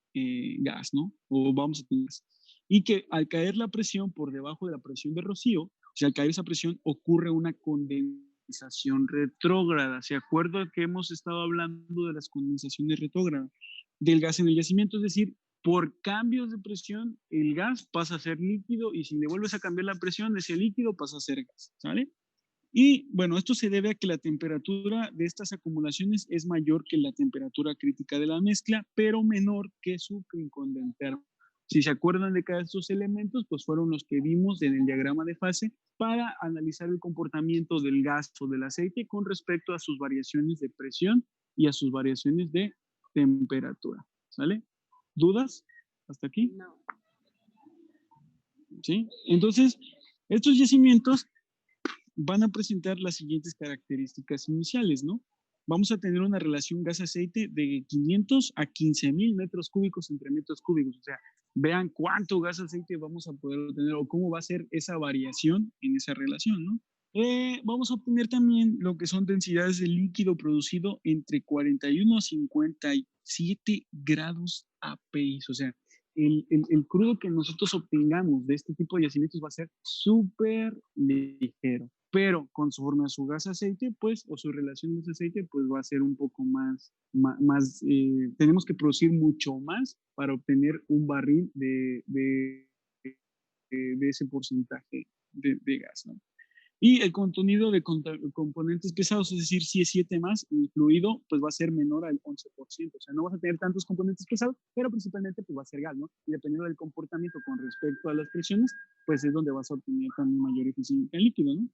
gas, ¿no? O vamos a tener gas. Y que al caer la presión por debajo de la presión de rocío, o sea, al caer esa presión ocurre una condensación retrógrada. ¿Se acuerdan que hemos estado hablando de las condensaciones retrógradas del gas en el yacimiento? Es decir, por cambios de presión, el gas pasa a ser líquido y si le vuelves a cambiar la presión, ese líquido pasa a ser gas, ¿sale? Y bueno, esto se debe a que la temperatura de estas acumulaciones es mayor que la temperatura crítica de la mezcla, pero menor que su condenser. Si se acuerdan de cada de estos elementos, pues fueron los que vimos en el diagrama de fase para analizar el comportamiento del gas o del aceite con respecto a sus variaciones de presión y a sus variaciones de temperatura, ¿sale? ¿Dudas hasta aquí? No. ¿Sí? Entonces, estos yacimientos van a presentar las siguientes características iniciales, ¿no? Vamos a tener una relación gas-aceite de 500 a 15,000 metros cúbicos entre metros cúbicos. O sea, vean cuánto gas-aceite vamos a poder obtener o cómo va a ser esa variación en esa relación, ¿no? Vamos a obtener también lo que son densidades de líquido producido entre 41 a 57 grados API. O sea, el crudo que nosotros obtengamos de este tipo de yacimientos va a ser súper ligero, pero conforme a su gas aceite, pues, o su relación gas aceite, pues va a ser un poco tenemos que producir mucho más para obtener un barril de ese porcentaje de gas, ¿no? Y el contenido de componentes pesados, es decir, si es 7 más, el fluido pues va a ser menor al 11%. O sea, no vas a tener tantos componentes pesados, pero principalmente pues va a ser gas, ¿no? Y dependiendo del comportamiento con respecto a las presiones, pues es donde vas a obtener también mayor eficiencia en líquido, ¿no?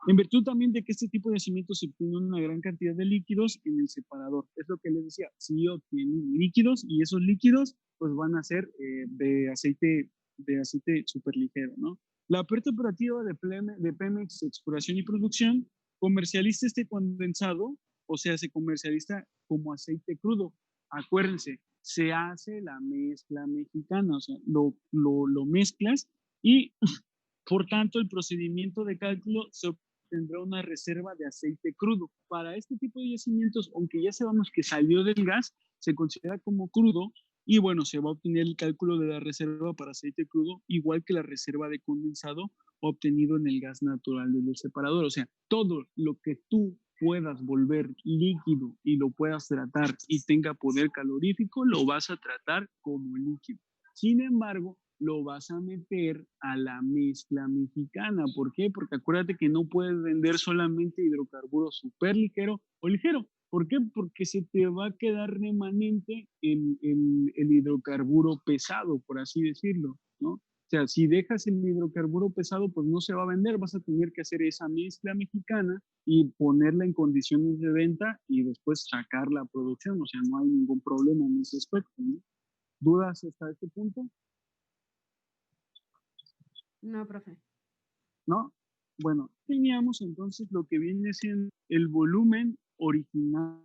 En virtud también de que este tipo de yacimientos se obtiene una gran cantidad de líquidos en el separador. Es lo que les decía, si obtienen líquidos y esos líquidos pues van a ser de aceite súper ligero, ¿no? La apertura operativa de Pemex Exploración y Producción comercializa este condensado, o sea, se comercializa como aceite crudo. Acuérdense, se hace la mezcla mexicana, o sea, lo mezclas y por tanto el procedimiento de cálculo se obtendrá una reserva de aceite crudo. Para este tipo de yacimientos, aunque ya sabemos que salió del gas, se considera como crudo y bueno, se va a obtener el cálculo de la reserva para aceite crudo, igual que la reserva de condensado obtenido en el gas natural del separador. O sea, todo lo que tú puedas volver líquido y lo puedas tratar y tenga poder calorífico, lo vas a tratar como líquido. Sin embargo, lo vas a meter a la mezcla mexicana. ¿Por qué? Porque acuérdate que no puedes vender solamente hidrocarburos súper ligero o ligero. ¿Por qué? Porque se te va a quedar remanente el hidrocarburo pesado, por así decirlo, ¿no? O sea, si dejas el hidrocarburo pesado, pues no se va a vender, vas a tener que hacer esa mezcla mexicana y ponerla en condiciones de venta y después sacar la producción, o sea, no hay ningún problema en ese aspecto, ¿no? ¿Dudas hasta este punto? No, profe. ¿No? Bueno, teníamos entonces lo que viene siendo el volumen original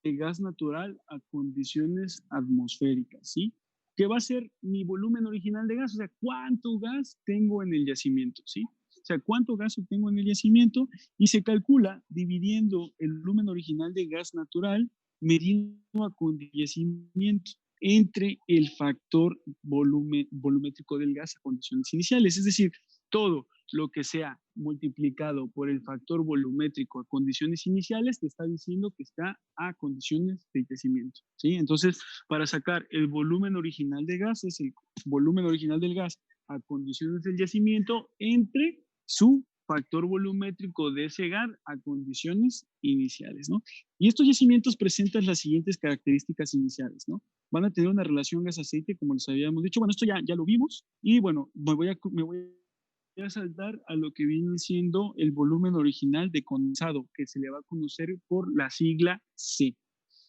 de gas natural a condiciones atmosféricas, ¿sí? Que va a ser mi volumen original de gas, o sea, cuánto gas tengo en el yacimiento, ¿sí? O sea, cuánto gas tengo en el yacimiento y se calcula dividiendo el volumen original de gas natural medido a yacimiento entre el factor volumétrico del gas a condiciones iniciales, es decir, todo lo que sea multiplicado por el factor volumétrico a condiciones iniciales te está diciendo que está a condiciones de yacimiento, ¿sí? Entonces, para sacar el volumen original de gas, es el volumen original del gas a condiciones del yacimiento entre su factor volumétrico de ese gas a condiciones iniciales, ¿no? Y estos yacimientos presentan las siguientes características iniciales, ¿no? Van a tener una relación gas-aceite, como les habíamos dicho. Bueno, esto ya lo vimos. Y bueno, me voy a saltar a lo que viene siendo el volumen original de condensado, que se le va a conocer por la sigla C.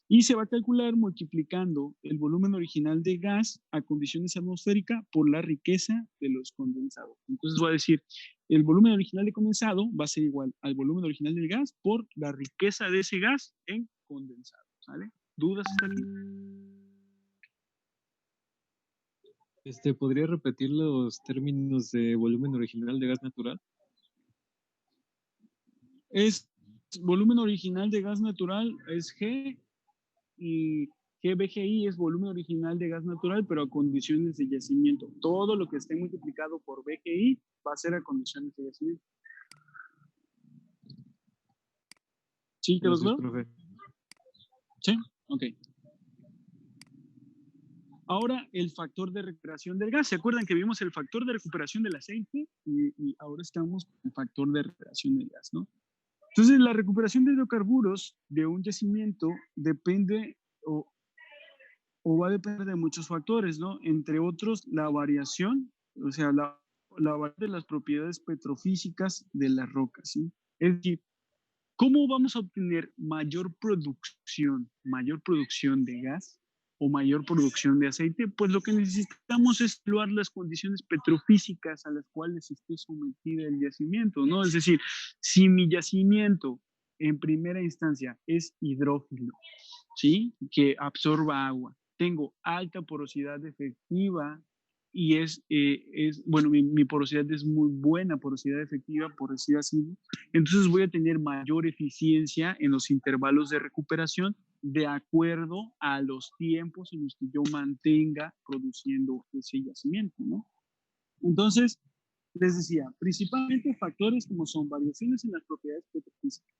Y se va a calcular multiplicando el volumen original de gas a condiciones atmosféricas por la riqueza de los condensados. Entonces voy a decir, el volumen original de condensado va a ser igual al volumen original del gas por la riqueza de ese gas en condensado, ¿sale? ¿Dudas hasta aquí? ¿Podría repetir los términos de volumen original de gas natural? Es volumen original de gas natural, es G, y GBGI es volumen original de gas natural, pero a condiciones de yacimiento. Todo lo que esté multiplicado por BGI va a ser a condiciones de yacimiento. ¿Sí? ¿Te los veo? Profe. Sí, ok. Ahora, el factor de recuperación del gas. ¿Se acuerdan que vimos el factor de recuperación del aceite? Y ahora estamos con el factor de recuperación del gas, ¿no? Entonces, la recuperación de hidrocarburos de un yacimiento depende o va a depender de muchos factores, ¿no? Entre otros, la variación, o sea, la variación de las propiedades petrofísicas de las rocas, ¿sí? Es decir, ¿cómo vamos a obtener mayor producción de gas o mayor producción de aceite? Pues lo que necesitamos es evaluar las condiciones petrofísicas a las cuales esté sometida el yacimiento, ¿no? Es decir, si mi yacimiento en primera instancia es hidrófilo, ¿sí? Que absorba agua, tengo alta porosidad efectiva y bueno, mi porosidad es muy buena, porosidad efectiva, por decir así, entonces voy a tener mayor eficiencia en los intervalos de recuperación de acuerdo a los tiempos en los que yo mantenga produciendo ese yacimiento, ¿no? Entonces, les decía, principalmente factores como son variaciones en las propiedades petrofísicas,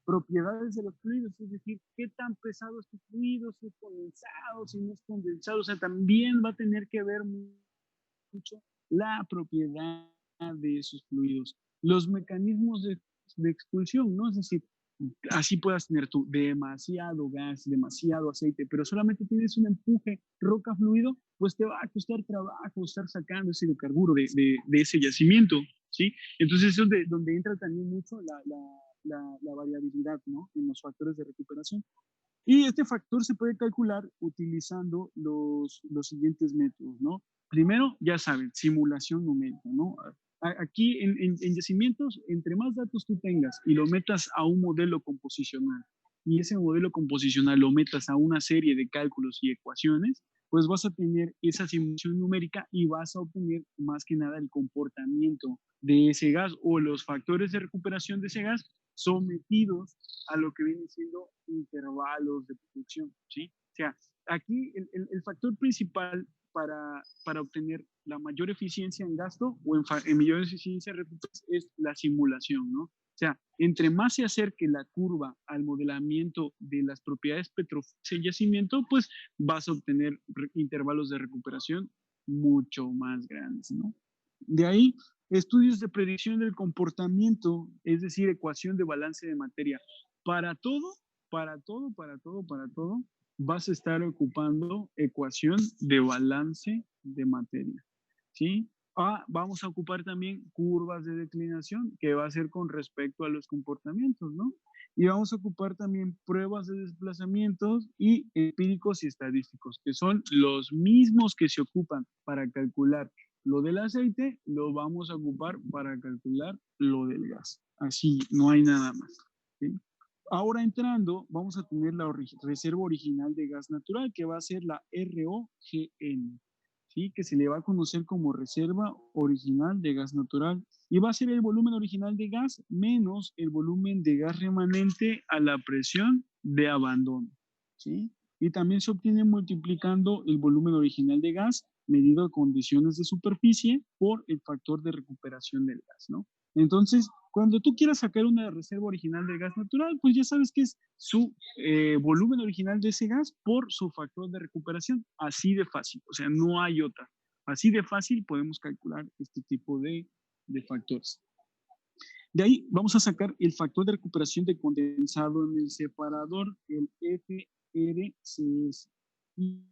propiedades de los fluidos, es decir, qué tan pesado es tu fluido, si es condensado, si no es condensado, o sea, también va a tener que ver mucho la propiedad de esos fluidos, los mecanismos de expulsión, ¿no? Es decir, así puedas tener tú demasiado gas, demasiado aceite, pero solamente tienes un empuje roca-fluido, pues te va a costar trabajo estar sacando ese hidrocarburo de ese yacimiento, ¿sí? Entonces eso es donde entra también mucho la variabilidad, ¿no? En los factores de recuperación. Y este factor se puede calcular utilizando los siguientes métodos, ¿no? Primero, ya saben, simulación numérica, ¿no? aquí en yacimientos, entre más datos tú tengas y lo metas a un modelo composicional, y ese modelo composicional lo metas a una serie de cálculos y ecuaciones, pues vas a tener esa simulación numérica y vas a obtener más que nada el comportamiento de ese gas o los factores de recuperación de ese gas sometidos a lo que vienen siendo intervalos de producción, ¿sí? O sea, aquí el factor principal para obtener la mayor eficiencia en gasto o en mayor eficiencia en recursos es la simulación, ¿no? O sea, entre más se acerque la curva al modelamiento de las propiedades petrofísicas del yacimiento, pues vas a obtener intervalos de recuperación mucho más grandes, ¿no? De ahí, estudios de predicción del comportamiento, es decir, ecuación de balance de materia. Para todo, vas a estar ocupando ecuación de balance de materia, ¿sí? Vamos a ocupar también curvas de declinación, que va a ser con respecto a los comportamientos, ¿no? Y vamos a ocupar también pruebas de desplazamientos y empíricos y estadísticos, que son los mismos que se ocupan para calcular lo del aceite, lo vamos a ocupar para calcular lo del gas. Así, no hay nada más, ¿sí? Ahora entrando, vamos a tener la reserva original de gas natural, que va a ser la ROGN, ¿sí? Que se le va a conocer como reserva original de gas natural. Y va a ser el volumen original de gas menos el volumen de gas remanente a la presión de abandono, ¿sí? Y también se obtiene multiplicando el volumen original de gas medido a condiciones de superficie por el factor de recuperación del gas, ¿no? Entonces, cuando tú quieras sacar una reserva original de gas natural, pues ya sabes que es su volumen original de ese gas por su factor de recuperación. Así de fácil, o sea, no hay otra. Así de fácil podemos calcular este tipo de factores. De ahí vamos a sacar el factor de recuperación de condensado en el separador, el FRCS. Y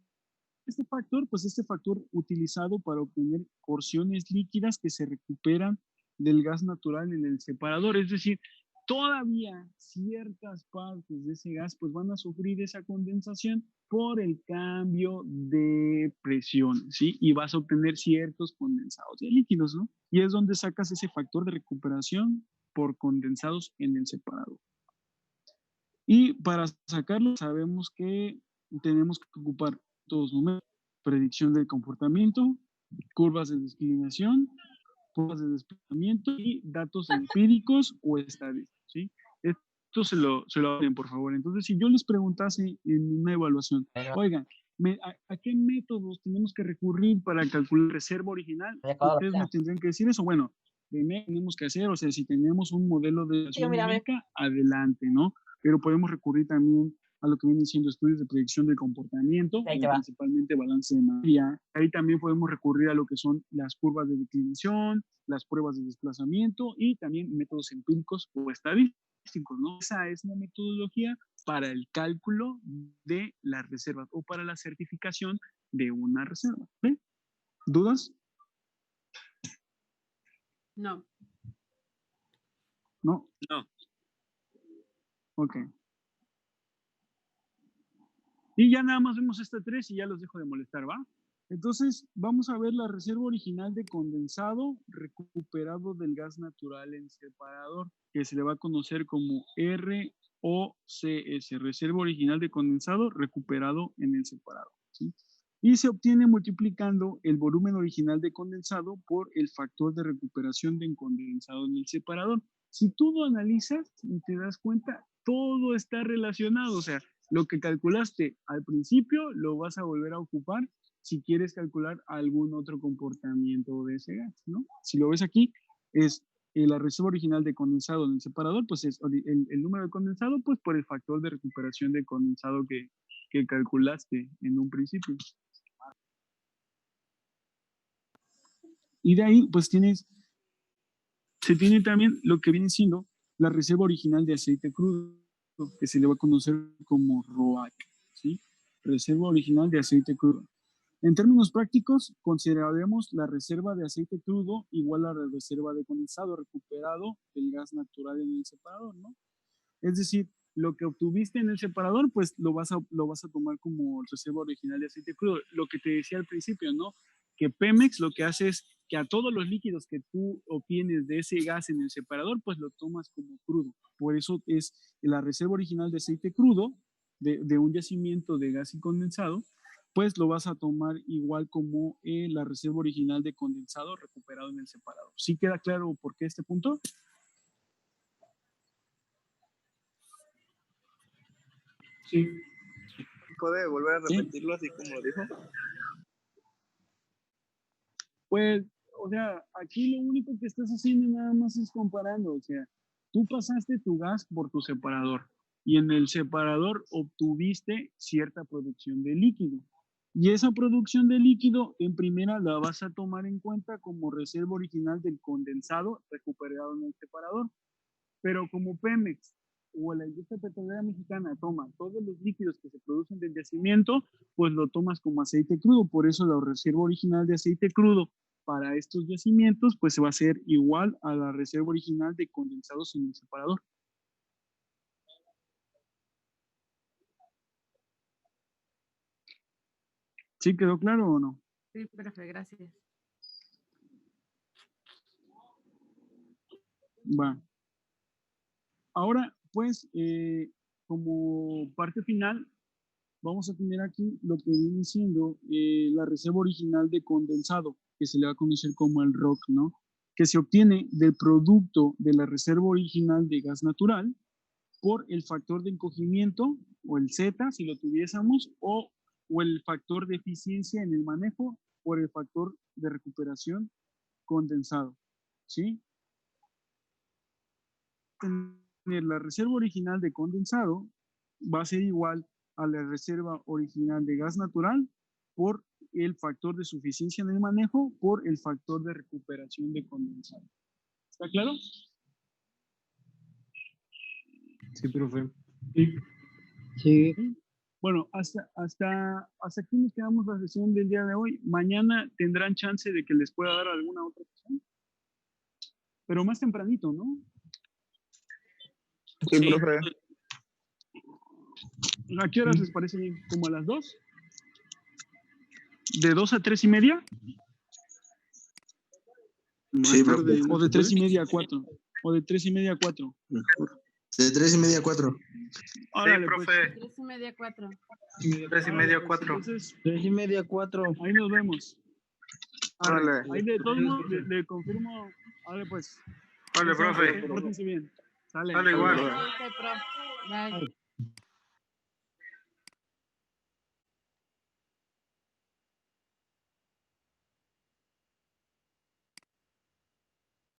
este factor utilizado para obtener porciones líquidas que se recuperan del gas natural en el separador, es decir, todavía ciertas partes de ese gas pues van a sufrir esa condensación por el cambio de presión, ¿sí? Y vas a obtener ciertos condensados de líquidos, ¿no? Y es donde sacas ese factor de recuperación por condensados en el separador. Y para sacarlo sabemos que tenemos que ocupar todos números, predicción del comportamiento, curvas de discriminación, pruebas de desplazamiento y datos empíricos o estadísticos, ¿sí? Esto se lo abren, por favor. Entonces, si yo les preguntase en una evaluación, oigan, ¿a qué métodos tenemos que recurrir para calcular reserva original? Ustedes me tendrían que decir eso. Bueno, primero tenemos que hacer, o sea, si tenemos un modelo de numérica, adelante, ¿no? Pero podemos recurrir también a lo que vienen siendo estudios de predicción del comportamiento, principalmente balance de materia. Ahí también podemos recurrir a lo que son las curvas de declinación, las pruebas de desplazamiento y también métodos empíricos o estadísticos, ¿no? Esa es una metodología para el cálculo de las reservas o para la certificación de una reserva. ¿Ven? ¿Dudas? No. ¿No? No. Ok. Y ya nada más vemos estas tres y ya los dejo de molestar, ¿va? Entonces, vamos a ver la reserva original de condensado recuperado del gas natural en separador, que se le va a conocer como ROCS, reserva original de condensado recuperado en el separador, ¿sí? Y se obtiene multiplicando el volumen original de condensado por el factor de recuperación de condensado en el separador. Si tú lo analizas y te das cuenta, todo está relacionado, o sea, lo que calculaste al principio lo vas a volver a ocupar si quieres calcular algún otro comportamiento de ese gas, ¿no? Si lo ves aquí, es la reserva original de condensado en el separador, pues es el número de condensado, pues por el factor de recuperación de condensado que calculaste en un principio. Y de ahí, pues se tiene también lo que viene siendo la reserva original de aceite crudo, que se le va a conocer como ROAC, ¿sí? Reserva original de aceite crudo. En términos prácticos, consideraremos la reserva de aceite crudo igual a la reserva de condensado recuperado del gas natural en el separador, ¿no? Es decir, lo que obtuviste en el separador, pues lo vas a tomar como reserva original de aceite crudo. Lo que te decía al principio, ¿no? Que Pemex lo que hace es que a todos los líquidos que tú obtienes de ese gas en el separador, pues lo tomas como crudo. Por eso es la reserva original de aceite crudo de un yacimiento de gas y condensado, pues lo vas a tomar igual como la reserva original de condensado recuperado en el separador. ¿Sí queda claro por qué este punto? Sí. ¿Puede volver a Sí. repetirlo así como lo dijo? Pues, o sea, aquí lo único que estás haciendo nada más es comparando. O sea, tú pasaste tu gas por tu separador y en el separador obtuviste cierta producción de líquido. Y esa producción de líquido, en primera, la vas a tomar en cuenta como reserva original del condensado recuperado en el separador. Pero como Pemex o la industria petrolera mexicana toma todos los líquidos que se producen del yacimiento, pues lo tomas como aceite crudo. Por eso la reserva original de aceite crudo para estos yacimientos, pues se va a hacer igual a la reserva original de condensados en el separador. ¿Sí quedó claro o no? Sí, profe, gracias. Va. Ahora, pues, como parte final, vamos a tener aquí lo que viene siendo la reserva original de condensado, que se le va a conocer como el ROC, ¿no? Que se obtiene del producto de la reserva original de gas natural por el factor de encogimiento, o el Z, si lo tuviésemos, o el factor de eficiencia en el manejo por el factor de recuperación condensado, ¿sí? La reserva original de condensado va a ser igual a la reserva original de gas natural por el factor de suficiencia en el manejo por el factor de recuperación de condensado. ¿Está claro? Sí, profe. Sí. Sí. Bueno, hasta aquí nos quedamos la sesión del día de hoy. Mañana tendrán chance de que les pueda dar alguna otra sesión, pero más tempranito, ¿no? Sí, profe. ¿A qué horas les parece bien? ¿Como a las 2? ¿De 2 a 3 y media? Sí, profe. ¿O de 3 y media a 4? ¿O de 3 y media a 4? Mejor. De 3 y media a 4. Órale, Sí, pues. profe. 3:30, 4. 3:30, 4. Entonces, 3:30, 4. ahí nos vemos. Órale. Ahí de todos modos le confirmo. Órale, pues. Órale, profe. Pórtense bien. Sale. Órale, igual. Profe, bye.